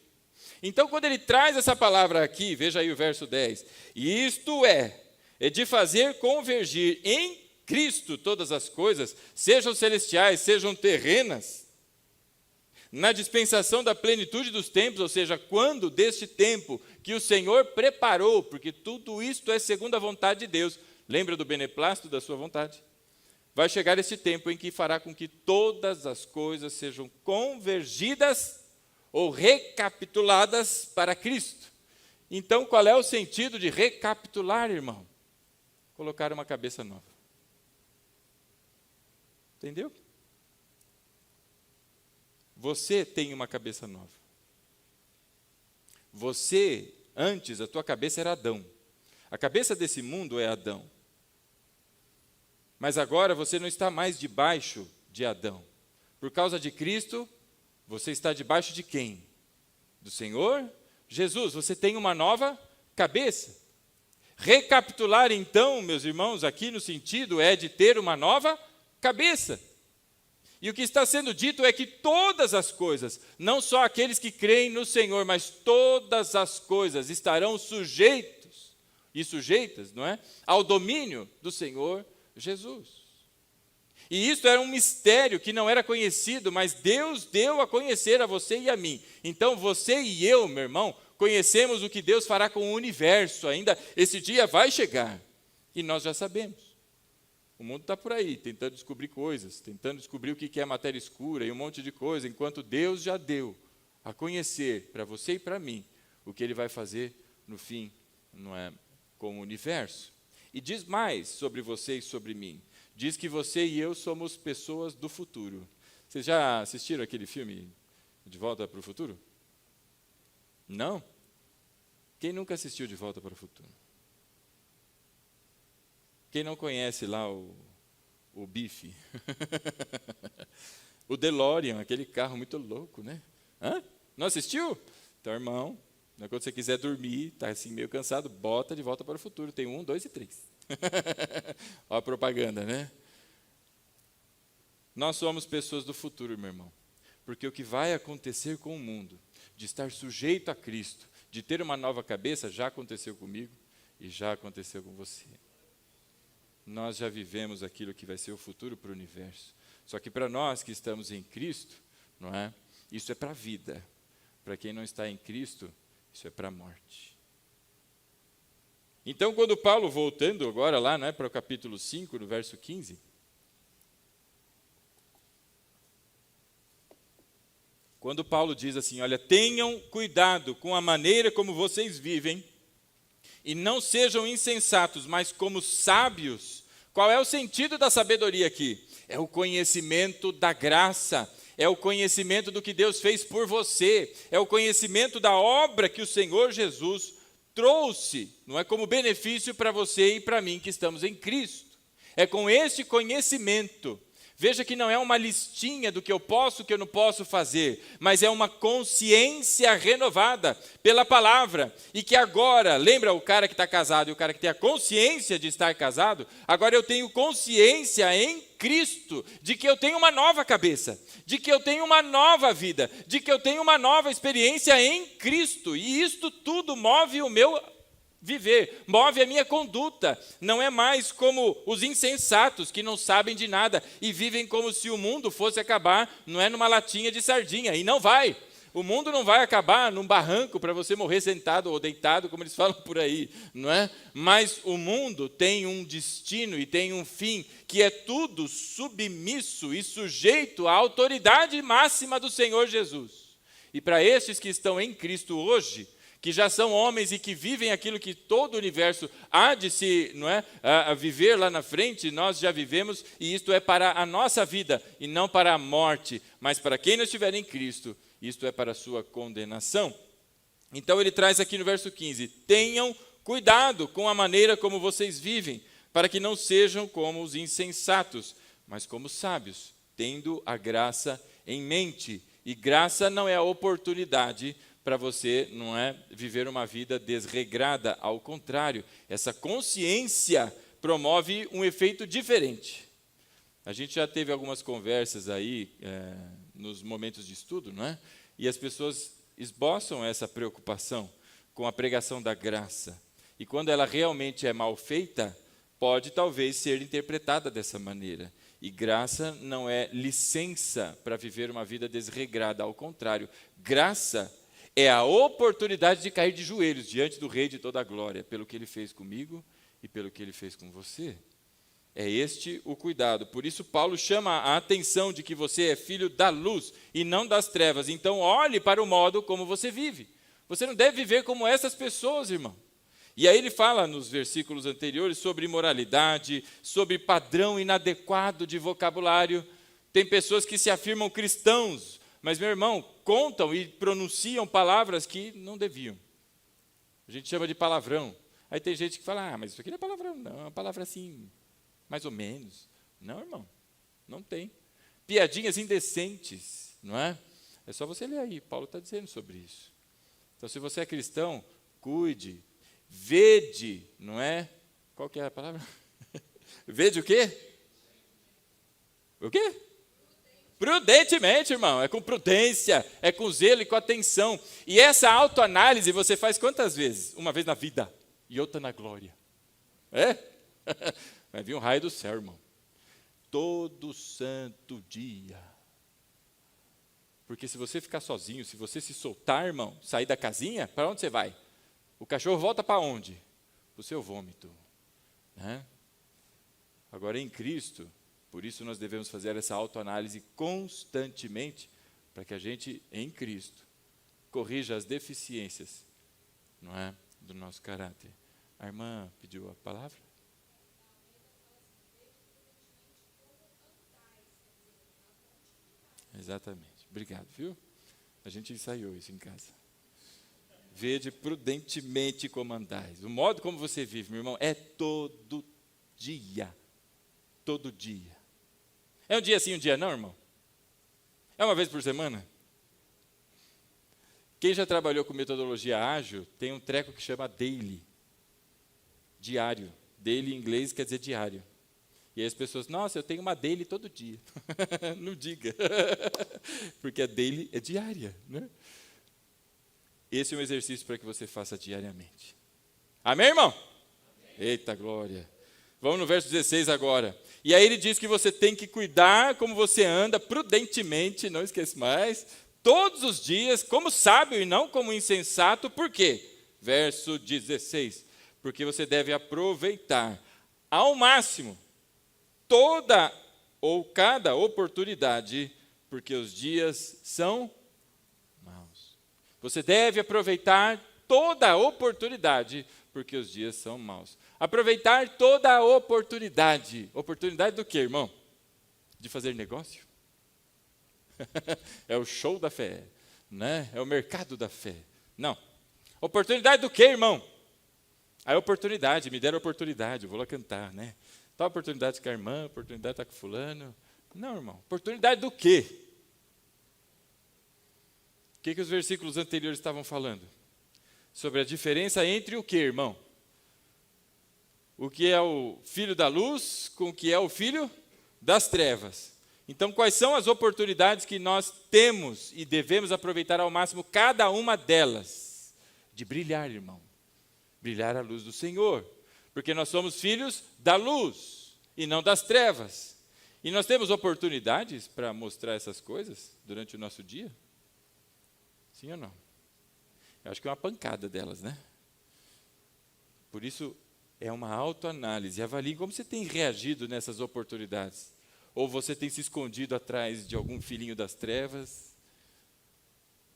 A: Então, quando ele traz essa palavra aqui, veja aí o verso 10. E isto é de fazer convergir em Cristo todas as coisas, sejam celestiais, sejam terrenas, na dispensação da plenitude dos tempos, ou seja, quando deste tempo que o Senhor preparou, porque tudo isto é segundo a vontade de Deus, lembra do beneplácito da sua vontade? Vai chegar esse tempo em que fará com que todas as coisas sejam convergidas ou recapituladas para Cristo. Então, qual é o sentido de recapitular, irmão? Colocar uma cabeça nova. Entendeu? Você tem uma cabeça nova. Você, antes, a tua cabeça era Adão. A cabeça desse mundo é Adão. Mas agora você não está mais debaixo de Adão. Por causa de Cristo, você está debaixo de quem? Do Senhor Jesus. Você tem uma nova cabeça. Recapitular, então, meus irmãos, aqui no sentido é de ter uma nova cabeça. E o que está sendo dito é que todas as coisas, não só aqueles que creem no Senhor, mas todas as coisas estarão sujeitos e sujeitas, não é? Ao domínio do Senhor Jesus. E isso era um mistério que não era conhecido, mas Deus deu a conhecer a você e a mim. Então você e eu, meu irmão, conhecemos o que Deus fará com o universo. Ainda esse dia vai chegar. E nós já sabemos. O mundo está por aí, tentando descobrir coisas, tentando descobrir o que é matéria escura e um monte de coisa, enquanto Deus já deu a conhecer para você e para mim o que Ele vai fazer no fim, não é, com o universo. E diz mais sobre você e sobre mim. Diz que você e eu somos pessoas do futuro. Vocês já assistiram aquele filme De Volta para o Futuro? Não? Quem nunca assistiu De Volta para o Futuro? Quem não conhece lá o Bife? O DeLorean, aquele carro muito louco, né? Hã? Não assistiu? Então, irmão, quando você quiser dormir, está assim meio cansado, bota De Volta para o Futuro. Tem 1, 2 e 3. Olha a propaganda, né? Nós somos pessoas do futuro, meu irmão. Porque o que vai acontecer com o mundo, de estar sujeito a Cristo, de ter uma nova cabeça, já aconteceu comigo e já aconteceu com você. Nós já vivemos aquilo que vai ser o futuro para o universo. Só que para nós que estamos em Cristo, não é? Isso é para a vida. Para quem não está em Cristo, isso é para a morte. Então, quando Paulo, voltando agora lá, para o capítulo 5, no verso 15, quando Paulo diz assim, olha, tenham cuidado com a maneira como vocês vivem, e não sejam insensatos, mas como sábios. Qual é o sentido da sabedoria aqui? É o conhecimento da graça, é o conhecimento do que Deus fez por você, é o conhecimento da obra que o Senhor Jesus trouxe, não é, como benefício para você e para mim que estamos em Cristo. É com este conhecimento, Veja que não é uma listinha do que eu posso, o que eu não posso fazer, mas é uma consciência renovada pela palavra. E que agora, lembra o cara que está casado e o cara que tem a consciência de estar casado? Agora eu tenho consciência em Cristo de que eu tenho uma nova cabeça, de que eu tenho uma nova vida, de que eu tenho uma nova experiência em Cristo. E isto tudo move o meu viver, move a minha conduta. Não é mais como os insensatos que não sabem de nada e vivem como se o mundo fosse acabar, não é numa latinha de sardinha, e não vai. O mundo não vai acabar num barranco para você morrer sentado ou deitado, como eles falam por aí, não é? Mas o mundo tem um destino e tem um fim, que é tudo submisso e sujeito à autoridade máxima do Senhor Jesus. E para estes que estão em Cristo hoje, que já são homens e que vivem aquilo que todo o universo há de se, não é, a viver lá na frente, nós já vivemos, e isto é para a nossa vida, e não para a morte, mas para quem não estiver em Cristo, isto é para a sua condenação. Então ele traz aqui no verso 15, tenham cuidado com a maneira como vocês vivem, para que não sejam como os insensatos, mas como sábios, tendo a graça em mente. E graça não é a oportunidade para você, não é, viver uma vida desregrada. Ao contrário, essa consciência promove um efeito diferente. A gente já teve algumas conversas aí, nos momentos de estudo, não é? E as pessoas esboçam essa preocupação com a pregação da graça. E quando ela realmente é mal feita, pode talvez ser interpretada dessa maneira. E graça não é licença para viver uma vida desregrada. Ao contrário, graça é a oportunidade de cair de joelhos diante do Rei de toda a glória, pelo que Ele fez comigo e pelo que Ele fez com você. É este o cuidado. Por isso Paulo chama a atenção de que você é filho da luz e não das trevas. Então olhe para o modo como você vive. Você não deve viver como essas pessoas, irmão. E aí ele fala nos versículos anteriores sobre imoralidade, sobre padrão inadequado de vocabulário. Tem pessoas que se afirmam cristãos, mas, meu irmão, contam e pronunciam palavras que não deviam. A gente chama de palavrão. Aí tem gente que fala, mas isso aqui não é palavrão, não, é uma palavra assim, mais ou menos. Não, irmão, não tem. Piadinhas indecentes, não é? É só você ler aí, Paulo está dizendo sobre isso. Então, se você é cristão, cuide, vede, não é? Qual que é a palavra? Vede o quê? O quê? Prudentemente, irmão, é com prudência, é com zelo e com atenção. E essa autoanálise você faz quantas vezes? Uma vez na vida e outra na glória. É? Vai vir um raio do céu, irmão. Todo santo dia. Porque se você ficar sozinho, se você se soltar, irmão, sair da casinha, para onde você vai? O cachorro volta para onde? Para o seu vômito. Né? Agora, em Cristo, por isso nós devemos fazer essa autoanálise constantemente, para que a gente, em Cristo, corrija as deficiências, não é, do nosso caráter. A irmã pediu a palavra? Exatamente. Obrigado, viu? A gente ensaiou isso em casa. Vede prudentemente como andais. O modo como você vive, meu irmão, é todo dia. Todo dia. É um dia sim, um dia não, irmão? É uma vez por semana? Quem já trabalhou com metodologia ágil, tem um treco que chama daily. Diário. Daily em inglês quer dizer diário. E aí as pessoas, nossa, eu tenho uma daily todo dia. Não diga. Porque a daily é diária, né? Esse é um exercício para que você faça diariamente. Amém, irmão? Amém. Eita glória. Vamos no verso 16 agora. E aí ele diz que você tem que cuidar como você anda prudentemente, não esqueça mais, todos os dias, como sábio e não como insensato. Por quê? Verso 16. Porque você deve aproveitar ao máximo toda ou cada oportunidade, porque os dias são maus. Você deve aproveitar toda oportunidade, porque os dias são maus. Aproveitar toda a oportunidade. Oportunidade do quê, irmão? De fazer negócio? É o show da fé, né? É o mercado da fé. Não. Oportunidade do quê, irmão? A oportunidade, me deram oportunidade, eu vou lá cantar, né? Tá a oportunidade com a irmã, a oportunidade está com fulano, Não, irmão. Oportunidade do quê? O que os versículos anteriores estavam falando? Sobre a diferença entre o quê, irmão? O que é o filho da luz com o que é o filho das trevas. Então, quais são as oportunidades que nós temos e devemos aproveitar ao máximo cada uma delas? De brilhar, irmão. Brilhar a luz do Senhor. Porque nós somos filhos da luz e não das trevas. E nós temos oportunidades para mostrar essas coisas durante o nosso dia? Sim ou não? Eu acho que é uma pancada delas, né? Por isso, é uma autoanálise. Avalie como você tem reagido nessas oportunidades. Ou você tem se escondido atrás de algum filhinho das trevas?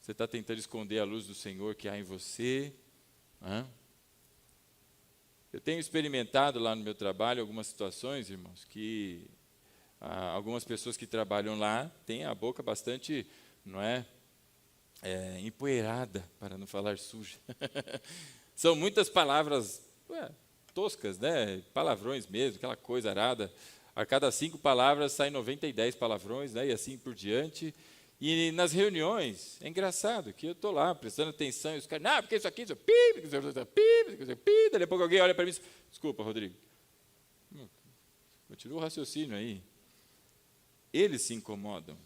A: Você está tentando esconder a luz do Senhor que há em você? Eu tenho experimentado lá no meu trabalho algumas situações, irmãos, que algumas pessoas que trabalham lá têm a boca bastante, empoeirada, para não falar suja. São muitas palavras toscas, né? Palavrões mesmo, aquela coisa arada. A cada 5 palavras saem 90 e 10 palavrões, né? E assim por diante. E nas reuniões, é engraçado que eu estou lá prestando atenção e os caras, não, porque isso aqui, isso é pi, daí a pouco alguém olha para mim e diz, desculpa, Rodrigo. Continua o raciocínio aí. Eles se incomodam.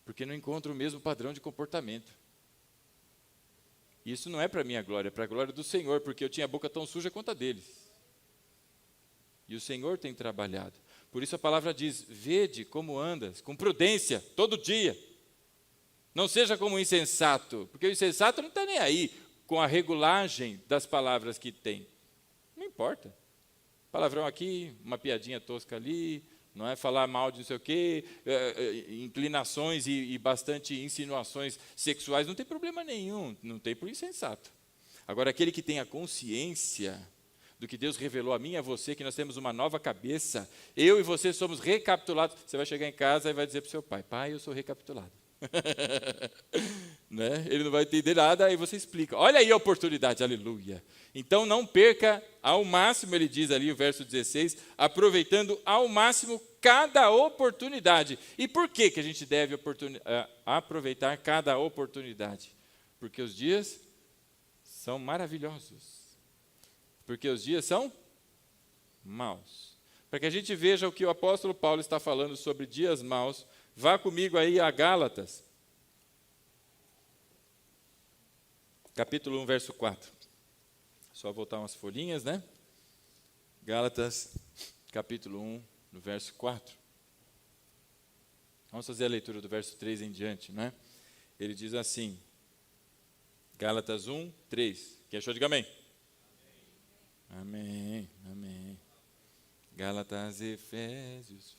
A: Porque não encontram o mesmo padrão de comportamento. Isso não é para a minha glória, é para a glória do Senhor, porque eu tinha a boca tão suja quanto a deles. E o Senhor tem trabalhado. Por isso a palavra diz, vede como andas, com prudência, todo dia. Não seja como um insensato, porque o insensato não está nem aí com a regulagem das palavras que tem. Não importa. Palavrão aqui, uma piadinha tosca ali, não é falar mal de não sei o quê, inclinações e bastante insinuações sexuais, não tem problema nenhum, não tem por insensato. Agora, aquele que tem a consciência do que Deus revelou a mim e a você, que nós temos uma nova cabeça, eu e você somos recapitulados. Você vai chegar em casa e vai dizer para o seu pai, pai, eu sou recapitulado. Né? Ele não vai entender nada, aí você explica. Olha aí a oportunidade, aleluia. Então não perca ao máximo, ele diz ali o verso 16, aproveitando ao máximo cada oportunidade. E por que a gente deve aproveitar cada oportunidade? Porque os dias são maravilhosos. Porque os dias são maus. Para que a gente veja o que o apóstolo Paulo está falando sobre dias maus, vá comigo aí a Gálatas, capítulo 1, verso 4. Só voltar umas folhinhas, né? Gálatas, capítulo 1, no verso 4. Vamos fazer a leitura do verso 3 em diante, né? Ele diz assim, Gálatas 1, 3. Quem achou, diga amém. Amém, amém. Gálatas, Efésios,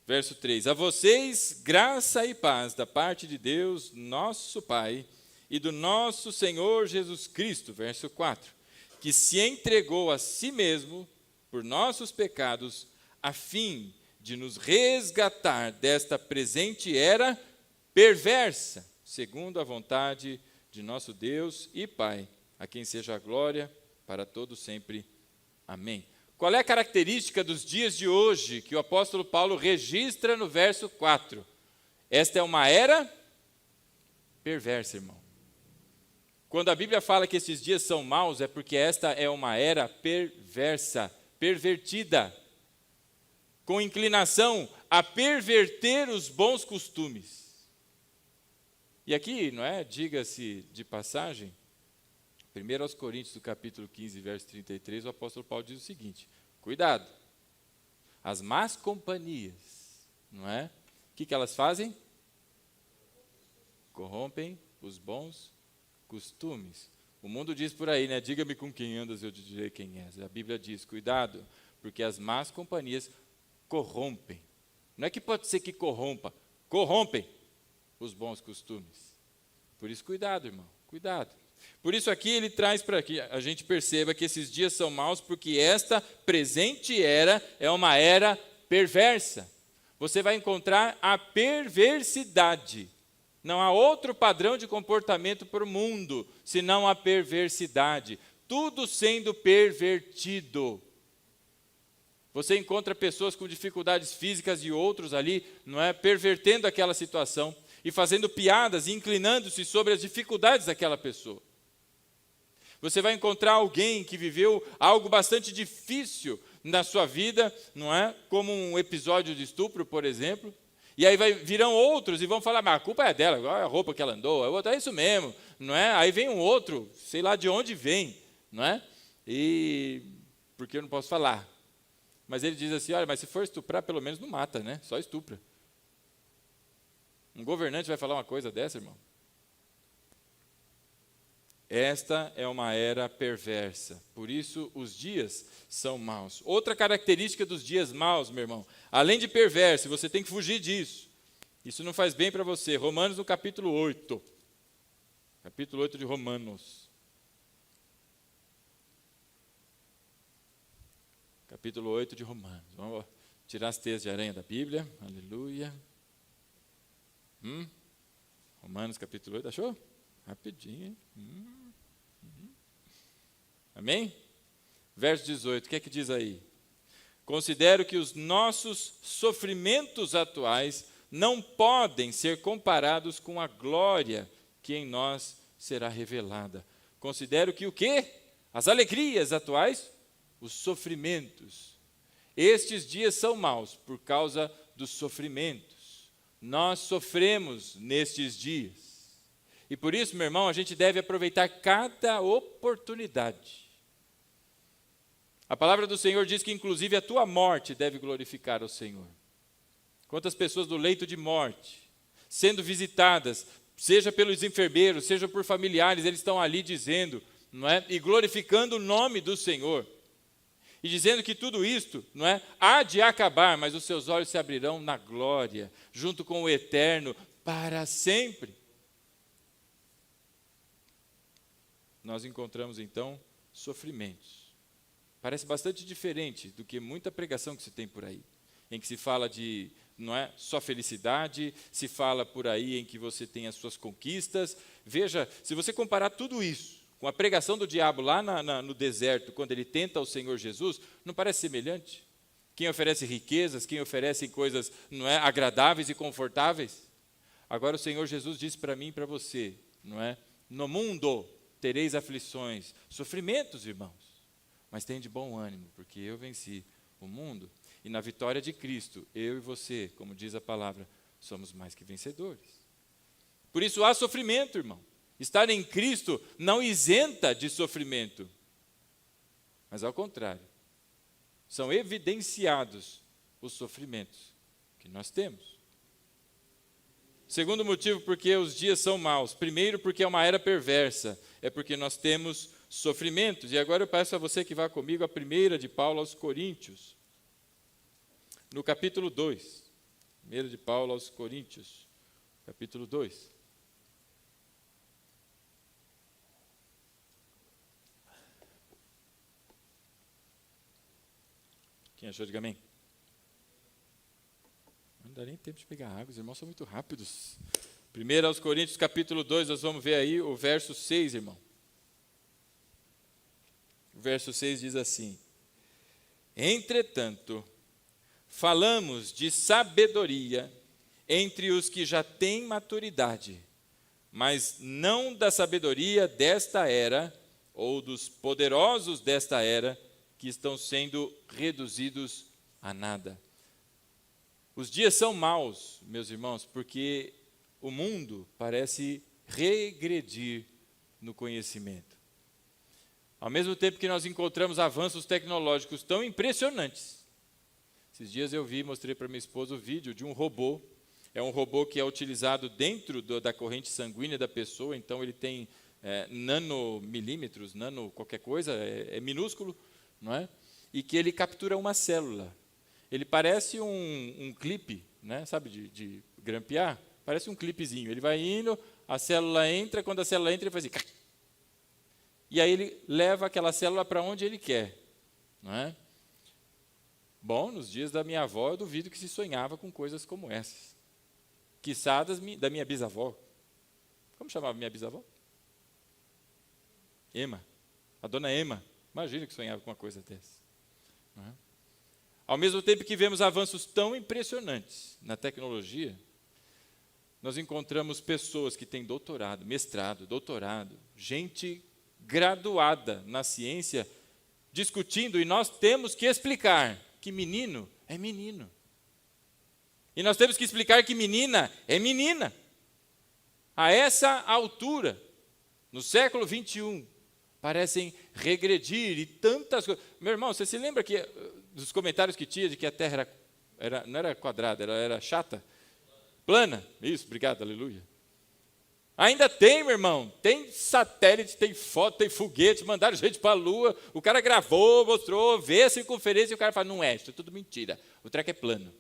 A: verso 3. A vocês, graça e paz da parte de Deus, nosso Pai, e do nosso Senhor Jesus Cristo, verso 4, que se entregou a si mesmo por nossos pecados, a fim de nos resgatar desta presente era perversa, segundo a vontade de nosso Deus e Pai, a quem seja a glória para todos sempre. Amém. Qual é a característica dos dias de hoje que o apóstolo Paulo registra no verso 4? Esta é uma era perversa, irmão. Quando a Bíblia fala que esses dias são maus, é porque esta é uma era perversa, pervertida, com inclinação a perverter os bons costumes. E aqui, não é? Diga-se de passagem, 1 aos Coríntios, do capítulo 15, verso 33, o apóstolo Paulo diz o seguinte, cuidado, as más companhias, não é? O que elas fazem? Corrompem os bons costumes. O mundo diz por aí, né? Diga-me com quem andas, eu te direi quem és. A Bíblia diz, cuidado, porque as más companhias corrompem. Não é que pode ser que corrompem os bons costumes. Por isso, cuidado, irmão, cuidado. Por isso aqui ele traz para que a gente perceba que esses dias são maus, porque esta presente era é uma era perversa. Você vai encontrar a perversidade. Não há outro padrão de comportamento para o mundo, senão a perversidade. Tudo sendo pervertido. Você encontra pessoas com dificuldades físicas e outros ali, não é, pervertendo aquela situação e fazendo piadas e inclinando-se sobre as dificuldades daquela pessoa. Você vai encontrar alguém que viveu algo bastante difícil na sua vida, não é? Como um episódio de estupro, por exemplo. E aí virão outros e vão falar, mas a culpa é dela, igual a roupa que ela andou, é isso mesmo, não é? Aí vem um outro, sei lá de onde vem, não é? E porque eu não posso falar. Mas ele diz assim, olha, mas se for estuprar, pelo menos não mata, né? Só estupra. Um governante vai falar uma coisa dessa, irmão? Esta é uma era perversa, por isso os dias são maus. Outra característica dos dias maus, meu irmão, além de perverso, você tem que fugir disso. Isso não faz bem para você. Romanos no capítulo 8. Capítulo 8 de Romanos. Capítulo 8 de Romanos. Vamos tirar as teias de aranha da Bíblia. Aleluia. Romanos capítulo 8, achou? Rapidinho, hein? Amém? Verso 18, o que é que diz aí? Considero que os nossos sofrimentos atuais não podem ser comparados com a glória que em nós será revelada. Considero que o quê? As alegrias atuais, os sofrimentos. Estes dias são maus por causa dos sofrimentos. Nós sofremos nestes dias. E por isso, meu irmão, a gente deve aproveitar cada oportunidade. A palavra do Senhor diz que, inclusive, a tua morte deve glorificar ao Senhor. Quantas pessoas do leito de morte, sendo visitadas, seja pelos enfermeiros, seja por familiares, eles estão ali dizendo, não é? E glorificando o nome do Senhor. E dizendo que tudo isto, não é? Há de acabar, mas os seus olhos se abrirão na glória, junto com o eterno, para sempre. Nós encontramos, então, sofrimentos. Parece bastante diferente do que muita pregação que se tem por aí, em que se fala de, não é, só felicidade, se fala por aí em que você tem as suas conquistas. Veja, se você comparar tudo isso com a pregação do diabo lá no deserto, quando ele tenta o Senhor Jesus, não parece semelhante? Quem oferece riquezas, quem oferece coisas, não é, agradáveis e confortáveis. Agora o Senhor Jesus diz para mim e para você, não é? No mundo tereis aflições, sofrimentos, irmãos. Mas tem de bom ânimo, porque eu venci o mundo. E na vitória de Cristo, eu e você, como diz a palavra, somos mais que vencedores. Por isso há sofrimento, irmão. Estar em Cristo não isenta de sofrimento. Mas ao contrário, são evidenciados os sofrimentos que nós temos. Segundo motivo, porque os dias são maus. Primeiro, porque é uma era perversa. É porque nós temos sofrimentos. E agora eu peço a você que vá comigo a primeira de Paulo aos Coríntios. No capítulo 2. Primeira de Paulo aos Coríntios. Capítulo 2. Quem achou, diga amém. Não dá nem tempo de pegar água, os irmãos são muito rápidos. 1 aos Coríntios, capítulo 2, nós vamos ver aí o verso 6, irmão. O verso 6 diz assim: entretanto, falamos de sabedoria entre os que já têm maturidade, mas não da sabedoria desta era, ou dos poderosos desta era, que estão sendo reduzidos a nada. Os dias são maus, meus irmãos, porque o mundo parece regredir no conhecimento. Ao mesmo tempo que nós encontramos avanços tecnológicos tão impressionantes. Esses dias eu mostrei para minha esposa o vídeo de um robô. É um robô que é utilizado dentro da corrente sanguínea da pessoa, então ele tem nanomilímetros, qualquer coisa, é minúsculo, não é? E que ele captura uma célula. Ele parece um clipe, né? Sabe, de grampear? Parece um clipezinho. Ele vai indo, a célula entra, quando a célula entra, ele faz assim. E aí ele leva aquela célula para onde ele quer. Não é? Bom, nos dias da minha avó, eu duvido que se sonhava com coisas como essas. Quiçá da minha bisavó. Como chamava minha bisavó? Ema. A dona Ema. Imagina que sonhava com uma coisa dessa. Não é? Ao mesmo tempo que vemos avanços tão impressionantes na tecnologia, nós encontramos pessoas que têm doutorado, mestrado, doutorado, gente graduada na ciência, discutindo, e nós temos que explicar que menino é menino. E nós temos que explicar que menina é menina. A essa altura, no século 21, parecem regredir e tantas coisas. Meu irmão, você se lembra que dos comentários que tinha de que a Terra não era quadrada, era chata? Plana? Isso, obrigado, aleluia. Ainda tem, meu irmão, tem satélite, tem foto, tem foguete, mandaram gente para a Lua, o cara gravou, mostrou, vê a circunferência e o cara fala, não é, isso é tudo mentira, o treco é plano.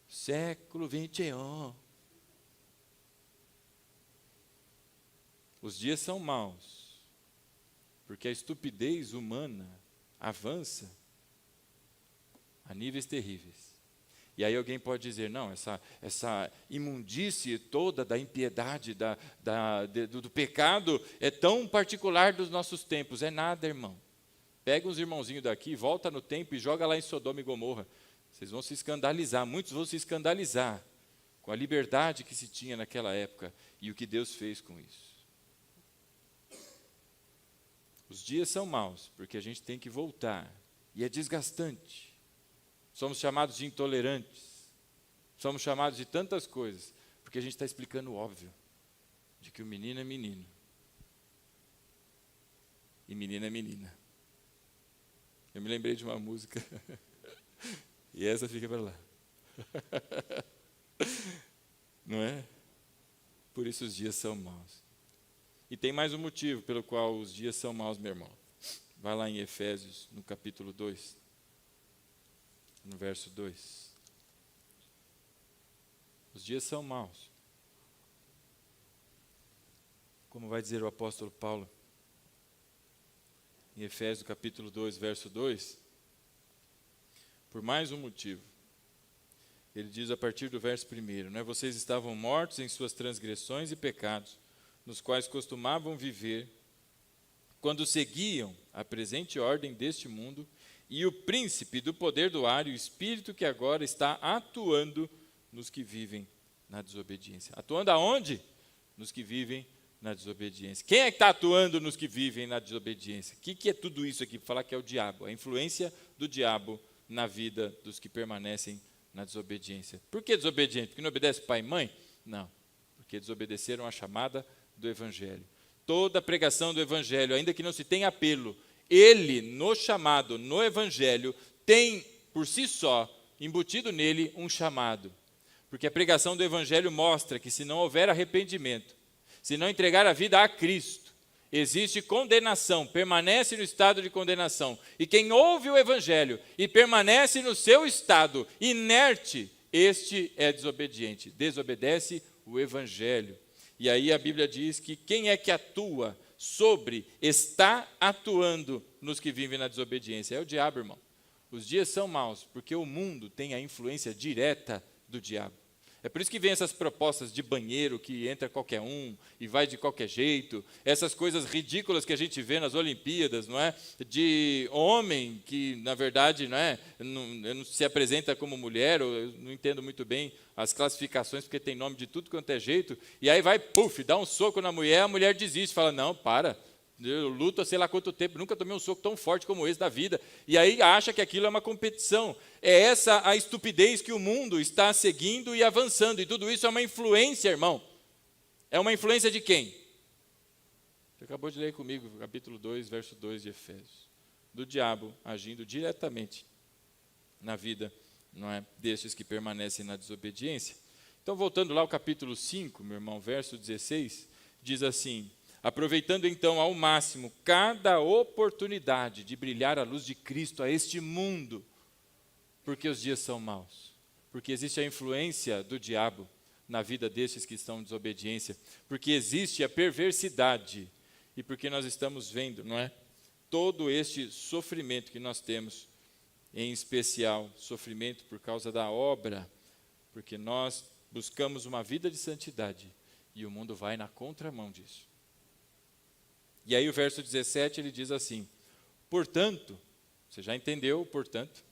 A: Século 21. Os dias são maus, porque a estupidez humana avança a níveis terríveis. E aí alguém pode dizer, não, essa imundície toda da impiedade, do pecado, é tão particular dos nossos tempos. É nada, irmão. Pega uns irmãozinhos daqui, volta no tempo e joga lá em Sodoma e Gomorra. Vocês vão se escandalizar, muitos vão se escandalizar com a liberdade que se tinha naquela época e o que Deus fez com isso. Os dias são maus, porque a gente tem que voltar, e é desgastante. Somos chamados de intolerantes, somos chamados de tantas coisas, porque a gente está explicando o óbvio, de que o menino é menino, e menina é menina. Eu me lembrei de uma música, e essa fica para lá. Não é? Por isso os dias são maus. E tem mais um motivo pelo qual os dias são maus, meu irmão. Vai lá em Efésios, no capítulo 2, no verso 2. Os dias são maus. Como vai dizer o apóstolo Paulo, em Efésios capítulo 2, verso 2, por mais um motivo. Ele diz a partir do verso 1, né? Vocês estavam mortos em suas transgressões e pecados, nos quais costumavam viver, quando seguiam a presente ordem deste mundo, e o príncipe do poder do ar, e o espírito que agora está atuando nos que vivem na desobediência. Atuando aonde? Nos que vivem na desobediência. Quem é que está atuando nos que vivem na desobediência? O que é tudo isso aqui? Para falar que é o diabo, a influência do diabo na vida dos que permanecem na desobediência. Por que desobediente? Porque não obedece pai e mãe? Não, porque desobedeceram a chamada do Evangelho. Toda a pregação do Evangelho, ainda que não se tenha apelo, ele, no chamado, no Evangelho, tem, por si só, embutido nele um chamado. Porque a pregação do Evangelho mostra que se não houver arrependimento, se não entregar a vida a Cristo, existe condenação, permanece no estado de condenação. E quem ouve o Evangelho e permanece no seu estado inerte, este é desobediente, desobedece o Evangelho. E aí a Bíblia diz que quem é que atua está atuando nos que vivem na desobediência? É o diabo, irmão. Os dias são maus, porque o mundo tem a influência direta do diabo. É por isso que vem essas propostas de banheiro que entra qualquer um e vai de qualquer jeito, essas coisas ridículas que a gente vê nas Olimpíadas, não é? De homem que, na verdade, não se apresenta como mulher, ou eu não entendo muito bem as classificações, porque tem nome de tudo quanto é jeito, e aí vai, dá um soco na mulher, a mulher desiste, fala, não, para, eu luto há sei lá quanto tempo, nunca tomei um soco tão forte como esse da vida, e aí acha que aquilo é uma competição. É essa a estupidez que o mundo está seguindo e avançando, e tudo isso é uma influência, irmão. É uma influência de quem? Você acabou de ler comigo, capítulo 2, verso 2 de Efésios. Do diabo agindo diretamente na vida, não é, destes que permanecem na desobediência. Então, voltando lá ao capítulo 5, meu irmão, verso 16, diz assim: aproveitando então ao máximo cada oportunidade de brilhar a luz de Cristo a este mundo, porque os dias são maus, porque existe a influência do diabo na vida destes que estão em desobediência, porque existe a perversidade e porque nós estamos vendo, não é, todo este sofrimento que nós temos, em especial sofrimento por causa da obra, porque nós buscamos uma vida de santidade e o mundo vai na contramão disso. E aí o verso 17 ele diz assim: portanto, você já entendeu, portanto,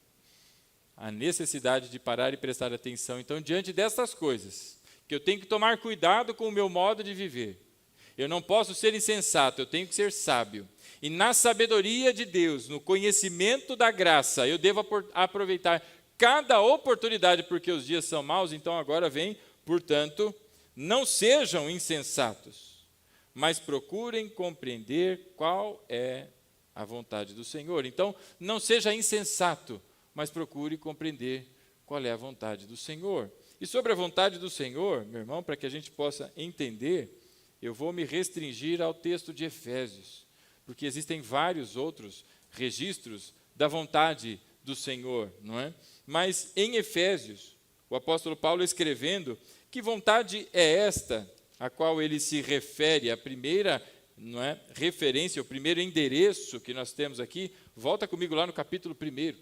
A: a necessidade de parar e prestar atenção. Então, diante dessas coisas, que eu tenho que tomar cuidado com o meu modo de viver, eu não posso ser insensato, eu tenho que ser sábio. E na sabedoria de Deus, no conhecimento da graça, eu devo aproveitar cada oportunidade, porque os dias são maus. Então agora vem, portanto, não sejam insensatos, mas procurem compreender qual é a vontade do Senhor. Então, não seja insensato, mas procure compreender qual é a vontade do Senhor. E sobre a vontade do Senhor, meu irmão, para que a gente possa entender, eu vou me restringir ao texto de Efésios, porque existem vários outros registros da vontade do Senhor, não é? Mas em Efésios, o apóstolo Paulo escrevendo, que vontade é esta a qual ele se refere? A primeira, não é, referência, o primeiro endereço que nós temos aqui, volta comigo lá no capítulo 1.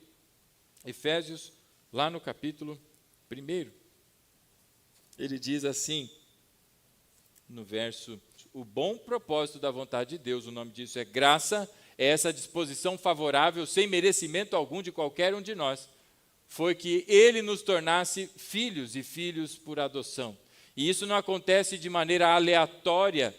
A: Efésios, lá no capítulo 1. Ele diz assim, no verso: o bom propósito da vontade de Deus, o nome disso é graça, é essa disposição favorável, sem merecimento algum de qualquer um de nós, foi que ele nos tornasse filhos e filhos por adoção. E isso não acontece de maneira aleatória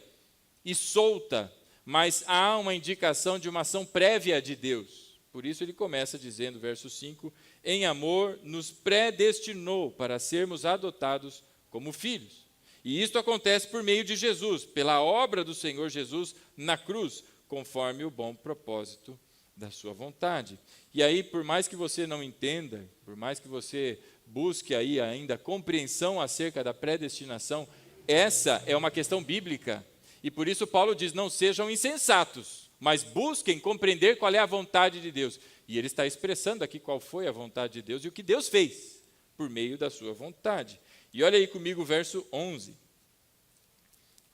A: e solta, mas há uma indicação de uma ação prévia de Deus. Por isso ele começa dizendo, verso 5, em amor nos predestinou para sermos adotados como filhos. E isto acontece por meio de Jesus, pela obra do Senhor Jesus na cruz, conforme o bom propósito da sua vontade. E aí, por mais que você não entenda, por mais que você busque aí ainda compreensão acerca da predestinação, essa é uma questão bíblica. E por isso Paulo diz, não sejam insensatos, mas busquem compreender qual é a vontade de Deus. E ele está expressando aqui qual foi a vontade de Deus e o que Deus fez por meio da sua vontade. E olha aí comigo o verso 11.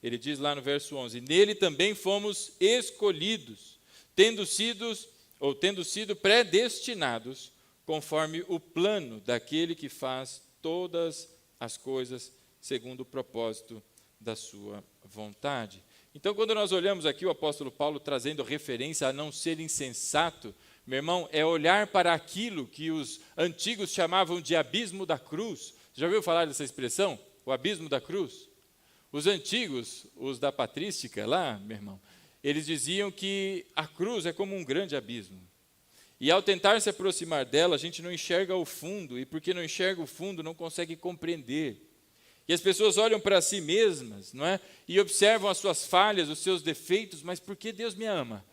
A: Ele diz lá no verso 11, nele também fomos escolhidos, tendo sido predestinados, conforme o plano daquele que faz todas as coisas segundo o propósito da sua vontade. Então, quando nós olhamos aqui o apóstolo Paulo trazendo referência a não ser insensato, meu irmão, é olhar para aquilo que os antigos chamavam de abismo da cruz. Já ouviu falar dessa expressão? O abismo da cruz? Os antigos, os da patrística lá, meu irmão, eles diziam que a cruz é como um grande abismo. E ao tentar se aproximar dela, a gente não enxerga o fundo, e porque não enxerga o fundo, não consegue compreender. E as pessoas olham para si mesmas, não é? E observam as suas falhas, os seus defeitos, mas por que Deus me ama?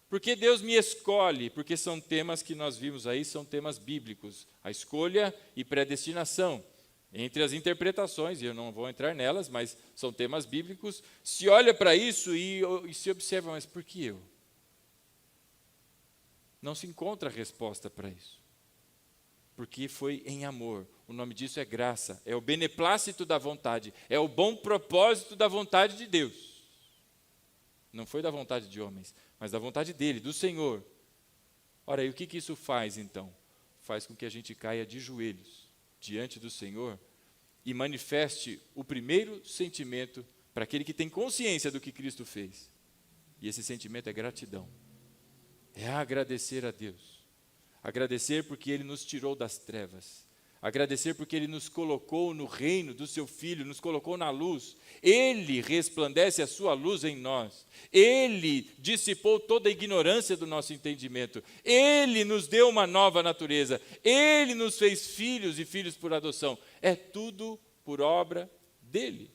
A: Por que Deus me escolhe? Porque são temas que nós vimos aí, são temas bíblicos. A escolha e predestinação. Entre as interpretações, e eu não vou entrar nelas, mas são temas bíblicos, se olha para isso e se observa, mas por que eu? Não se encontra resposta para isso. Porque foi em amor. O nome disso é graça, é o beneplácito da vontade, é o bom propósito da vontade de Deus. Não foi da vontade de homens, mas da vontade dele, do Senhor. Ora, e o que isso faz então? Faz com que a gente caia de joelhos diante do Senhor e manifeste o primeiro sentimento para aquele que tem consciência do que Cristo fez. E esse sentimento é gratidão. É agradecer a Deus. Agradecer porque Ele nos tirou das trevas. Agradecer porque Ele nos colocou no reino do Seu Filho, nos colocou na luz. Ele resplandece a sua luz em nós. Ele dissipou toda a ignorância do nosso entendimento. Ele nos deu uma nova natureza. Ele nos fez filhos e filhos por adoção. É tudo por obra dele.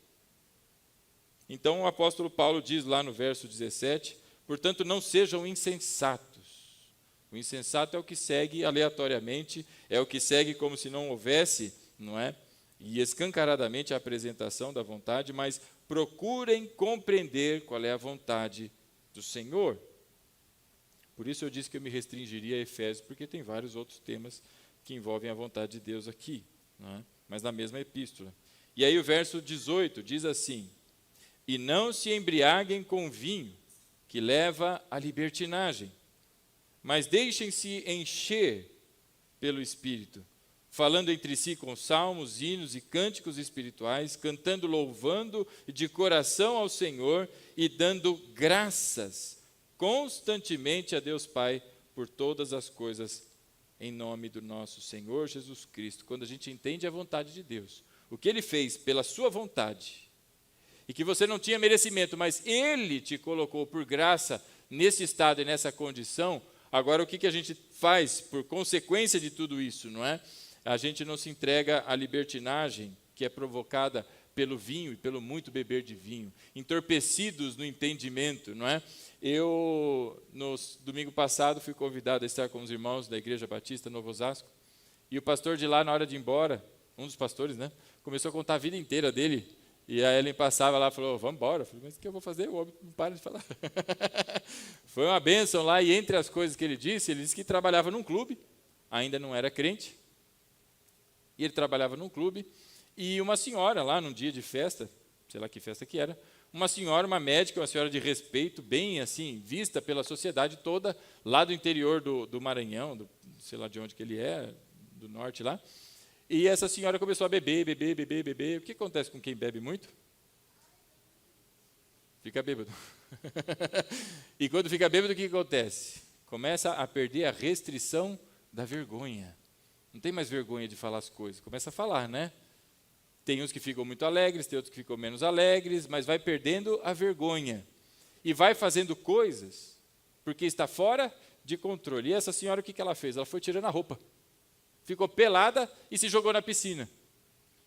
A: Então o apóstolo Paulo diz lá no verso 17, portanto não sejam insensatos. O insensato é o que segue aleatoriamente, é o que segue como se não houvesse, não é? E escancaradamente a apresentação da vontade, mas procurem compreender qual é a vontade do Senhor. Por isso eu disse que eu me restringiria a Efésios, porque tem vários outros temas que envolvem a vontade de Deus aqui, não é? Mas na mesma epístola. E aí o verso 18 diz assim, e não se embriaguem com vinho, que leva à libertinagem, mas deixem-se encher pelo Espírito, falando entre si com salmos, hinos e cânticos espirituais, cantando, louvando de coração ao Senhor e dando graças constantemente a Deus Pai por todas as coisas em nome do nosso Senhor Jesus Cristo. Quando a gente entende a vontade de Deus, o que Ele fez pela sua vontade, e que você não tinha merecimento, mas Ele te colocou por graça nesse estado e nessa condição, agora o que a gente faz por consequência de tudo isso, não é? A gente não se entrega à libertinagem que é provocada pelo vinho e pelo muito beber de vinho, entorpecidos no entendimento, não é? Eu, no domingo passado, fui convidado a estar com os irmãos da Igreja Batista Novo Osasco, e o pastor de lá, na hora de ir embora, um dos pastores, né, começou a contar a vida inteira dele, e a Ellen passava lá e falou, vamos embora. Eu falei, mas o que eu vou fazer? O homem não para de falar. Foi uma bênção lá, e entre as coisas que ele disse que trabalhava num clube, ainda não era crente, e ele trabalhava num clube, e uma senhora lá, num dia de festa, sei lá que festa que era, uma senhora, uma médica, uma senhora de respeito, bem assim, vista pela sociedade toda, lá do interior do Maranhão, sei lá de onde que ele é, do norte lá, e essa senhora começou a beber. O que acontece com quem bebe muito? Fica bêbado. E quando fica bêbado, o que acontece? Começa a perder a restrição da vergonha. Não tem mais vergonha de falar as coisas, começa a falar, né? Tem uns que ficam muito alegres, tem outros que ficam menos alegres, mas vai perdendo a vergonha. E vai fazendo coisas porque está fora de controle. E essa senhora, o que ela fez? Ela foi tirando a roupa. Ficou pelada e se jogou na piscina.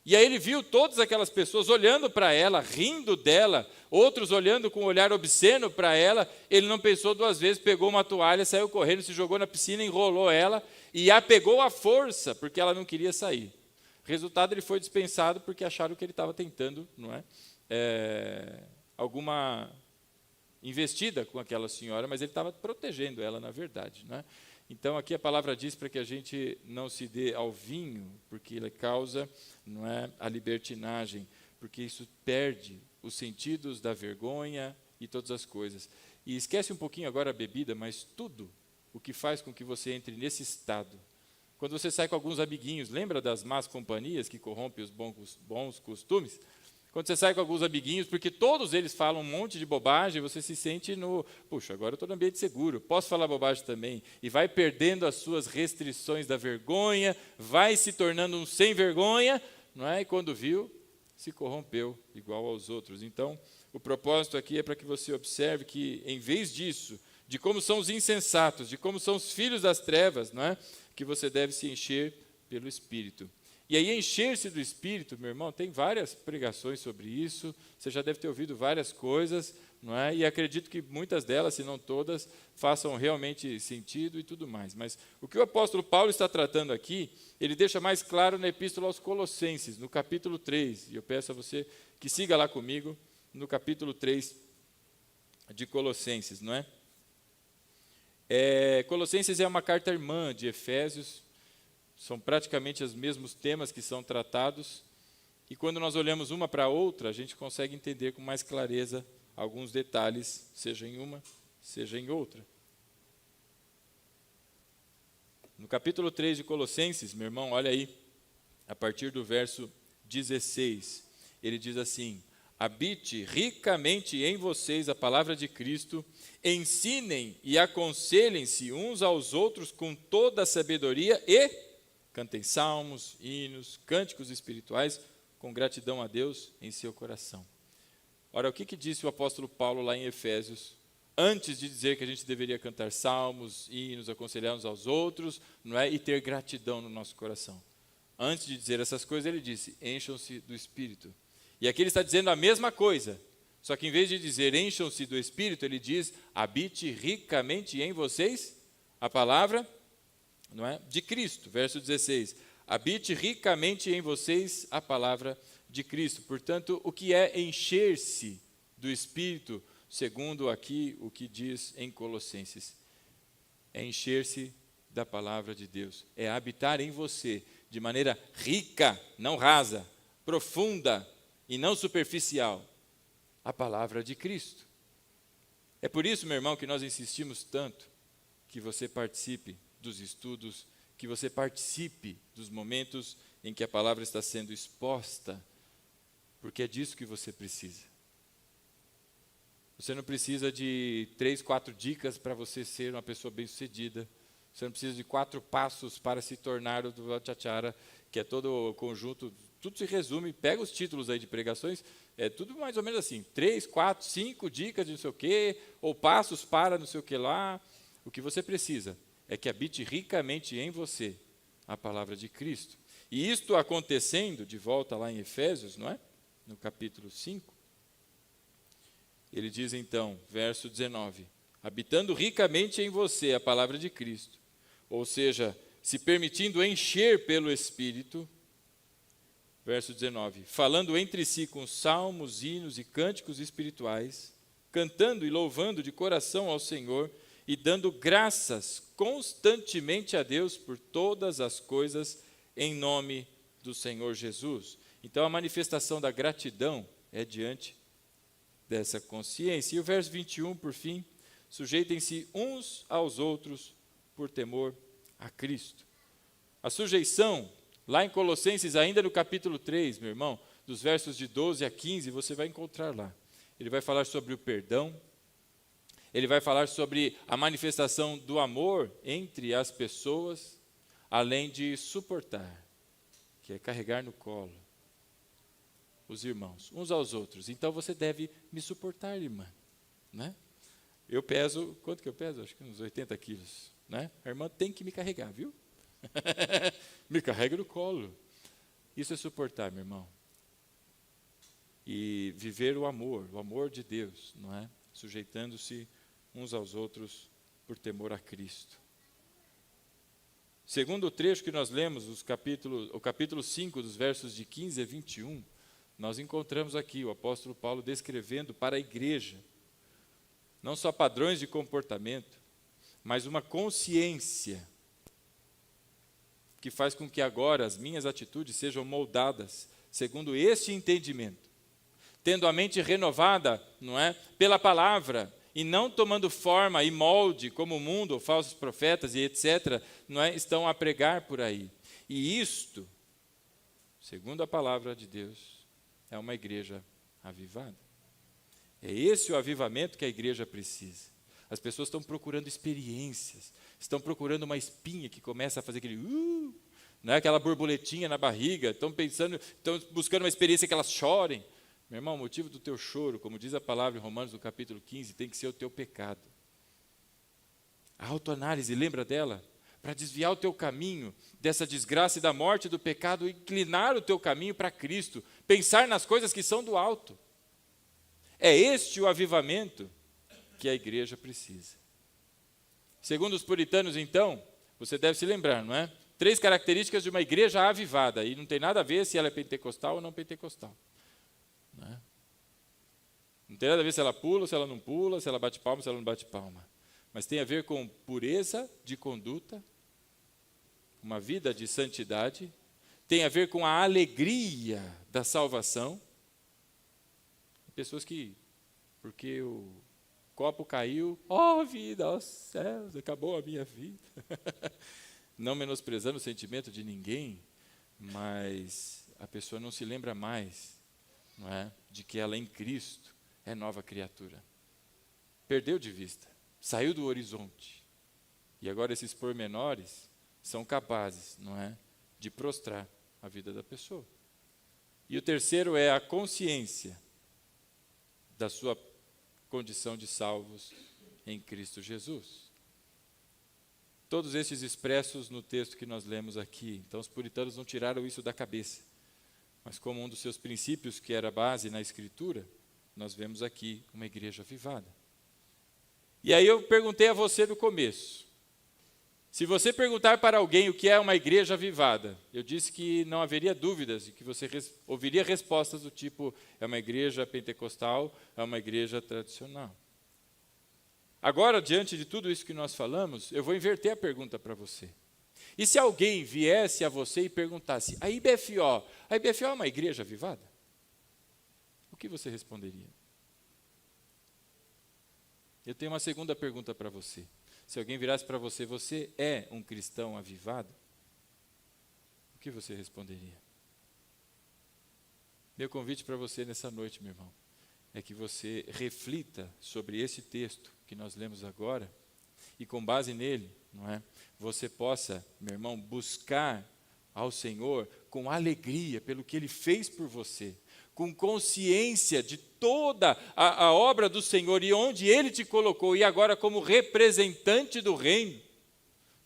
A: E aí ele viu todas aquelas pessoas olhando para ela, rindo dela, outros olhando com um olhar obsceno para ela. Ele não pensou duas vezes, pegou uma toalha, saiu correndo, se jogou na piscina, enrolou ela e a pegou à força, porque ela não queria sair. Resultado, ele foi dispensado porque acharam que ele estava tentando, não é, alguma investida com aquela senhora, mas ele estava protegendo ela, na verdade, não é? Então, aqui a palavra diz para que a gente não se dê ao vinho, porque ele causa, não é, a libertinagem, porque isso perde os sentidos da vergonha e todas as coisas. E esquece um pouquinho agora a bebida, mas tudo o que faz com que você entre nesse estado. Quando você sai com alguns amiguinhos, lembra das más companhias que corrompem os bons costumes? Quando você sai com alguns amiguinhos, porque todos eles falam um monte de bobagem, você se sente puxa, agora eu estou no ambiente seguro, posso falar bobagem também. E vai perdendo as suas restrições da vergonha, vai se tornando um sem vergonha, não é? E quando viu, se corrompeu igual aos outros. Então, o propósito aqui é para que você observe que, em vez disso, de como são os insensatos, de como são os filhos das trevas, não é? Que você deve se encher pelo Espírito. E aí, encher-se do Espírito, meu irmão, tem várias pregações sobre isso, você já deve ter ouvido várias coisas, não é? E acredito que muitas delas, se não todas, façam realmente sentido e tudo mais. Mas o que o apóstolo Paulo está tratando aqui, ele deixa mais claro na Epístola aos Colossenses, no capítulo 3, e eu peço a você que siga lá comigo, no capítulo 3 de Colossenses, não é? Colossenses é uma carta irmã de Efésios, são praticamente os mesmos temas que são tratados, e quando nós olhamos uma para a outra, a gente consegue entender com mais clareza alguns detalhes, seja em uma, seja em outra. No capítulo 3 de Colossenses, meu irmão, olha aí, a partir do verso 16, ele diz assim: habite ricamente em vocês a palavra de Cristo, ensinem e aconselhem-se uns aos outros com toda a sabedoria e cantem salmos, hinos, cânticos espirituais com gratidão a Deus em seu coração. Ora, o que disse o apóstolo Paulo lá em Efésios, antes de dizer que a gente deveria cantar salmos, hinos, aconselhar uns aos outros, não é? E ter gratidão no nosso coração. Antes de dizer essas coisas, ele disse, encham-se do Espírito. E aqui ele está dizendo a mesma coisa, só que em vez de dizer encham-se do Espírito, ele diz, habite ricamente em vocês a palavra, não é? De Cristo, verso 16, habite ricamente em vocês a palavra de Cristo. Portanto, o que é encher-se do Espírito, segundo aqui o que diz em Colossenses? É encher-se da palavra de Deus, é habitar em você de maneira rica, não rasa, profunda e não superficial, a palavra de Cristo. É por isso, meu irmão, que nós insistimos tanto que você participe dos estudos, que você participe dos momentos em que a palavra está sendo exposta, porque é disso que você precisa. Você não precisa de 3, 4 dicas para você ser uma pessoa bem-sucedida. Você não precisa de 4 passos para se tornar o do Tchatchara, que é todo o conjunto, tudo se resume, pega os títulos aí de pregações, é tudo mais ou menos assim, 3, 4, 5 dicas de não sei o quê, ou passos para não sei o que lá. O que você precisa é que habite ricamente em você a palavra de Cristo. E isto acontecendo, de volta lá em Efésios, não é? No capítulo 5, ele diz então, verso 19, habitando ricamente em você a palavra de Cristo, ou seja, se permitindo encher pelo Espírito, verso 19, falando entre si com salmos, hinos e cânticos espirituais, cantando e louvando de coração ao Senhor e dando graças constantemente a Deus por todas as coisas em nome do Senhor Jesus. Então a manifestação da gratidão é diante dessa consciência. E o verso 21, por fim, sujeitem-se uns aos outros por temor a Cristo. A sujeição, lá em Colossenses, ainda no capítulo 3, meu irmão, dos versos de 12 a 15, você vai encontrar lá. Ele vai falar sobre o perdão, ele vai falar sobre a manifestação do amor entre as pessoas, além de suportar, que é carregar no colo os irmãos, uns aos outros. Então você deve me suportar, irmã, né? Eu peso, quanto que eu peso? Acho que uns 80 quilos, né? A irmã tem que me carregar, viu? Me carrega no colo. Isso é suportar, meu irmão. E viver o amor de Deus, não é? Sujeitando-se uns aos outros por temor a Cristo. Segundo o trecho que nós lemos, o capítulo 5, dos versos de 15 a 21, nós encontramos aqui o apóstolo Paulo descrevendo para a igreja, não só padrões de comportamento, mas uma consciência que faz com que agora as minhas atitudes sejam moldadas segundo este entendimento, tendo a mente renovada, não é, pela palavra, e não tomando forma e molde como o mundo, falsos profetas e etc., não é, estão a pregar por aí. E isto, segundo a palavra de Deus, é uma igreja avivada. É esse o avivamento que a igreja precisa. As pessoas estão procurando experiências, estão procurando uma espinha que começa a fazer aquele não é, aquela borboletinha na barriga, estão buscando uma experiência que elas chorem. Meu irmão, o motivo do teu choro, como diz a palavra em Romanos, no capítulo 15, tem que ser o teu pecado. A autoanálise, lembra dela? Para desviar o teu caminho dessa desgraça e da morte do pecado, inclinar o teu caminho para Cristo, pensar nas coisas que são do alto. É este o avivamento que a igreja precisa. Segundo os puritanos, então, você deve se lembrar, não é? 3 características de uma igreja avivada, e não tem nada a ver se ela é pentecostal ou não pentecostal. Não tem nada a ver se ela pula, se ela não pula, se ela bate palma, se ela não bate palma. Mas tem a ver com pureza de conduta, uma vida de santidade, tem a ver com a alegria da salvação. Pessoas que, porque o copo caiu, vida, ó céus, acabou a minha vida. Não menosprezando o sentimento de ninguém, mas a pessoa não se lembra mais, não é, de que ela em Cristo é nova criatura. Perdeu de vista, saiu do horizonte. E agora esses pormenores são capazes, não é, de prostrar a vida da pessoa. E o terceiro é a consciência da sua condição de salvos em Cristo Jesus. Todos estes expressos no texto que nós lemos aqui. Então os puritanos não tiraram isso da cabeça, mas como um dos seus princípios, que era base na Escritura, nós vemos aqui uma igreja avivada. E aí eu perguntei a você no começo, se você perguntar para alguém o que é uma igreja avivada, eu disse que não haveria dúvidas e que você ouviria respostas do tipo, é uma igreja pentecostal, é uma igreja tradicional. Agora, diante de tudo isso que nós falamos, eu vou inverter a pergunta para você. E se alguém viesse a você e perguntasse, a IBFO é uma igreja avivada? O que você responderia? Eu tenho uma segunda pergunta para você. Se alguém virasse para você, você é um cristão avivado? O que você responderia? Meu convite para você nessa noite, meu irmão, é que você reflita sobre esse texto que nós lemos agora e com base nele, não é, você possa, meu irmão, buscar ao Senhor com alegria pelo que Ele fez por você, com consciência de toda a obra do Senhor e onde Ele te colocou, e agora como representante do reino,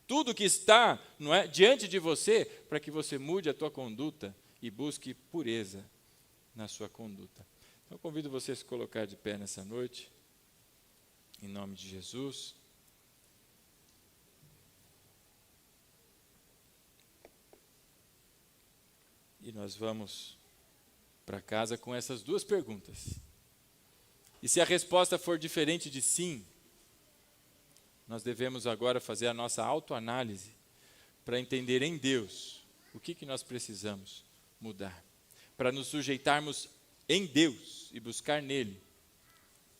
A: tudo que está, não é, diante de você, para que você mude a tua conduta e busque pureza na sua conduta. Então, eu convido você a se colocar de pé nessa noite, em nome de Jesus. E nós vamos para casa com essas duas perguntas. E se a resposta for diferente de sim, nós devemos agora fazer a nossa autoanálise para entender em Deus o que nós precisamos mudar, para nos sujeitarmos em Deus e buscar nele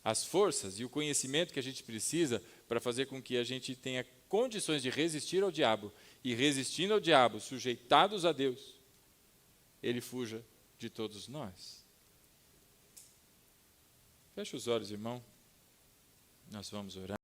A: as forças e o conhecimento que a gente precisa para fazer com que a gente tenha condições de resistir ao diabo, e resistindo ao diabo, sujeitados a Deus, ele fuja de todos nós. Feche os olhos, irmão. Nós vamos orar.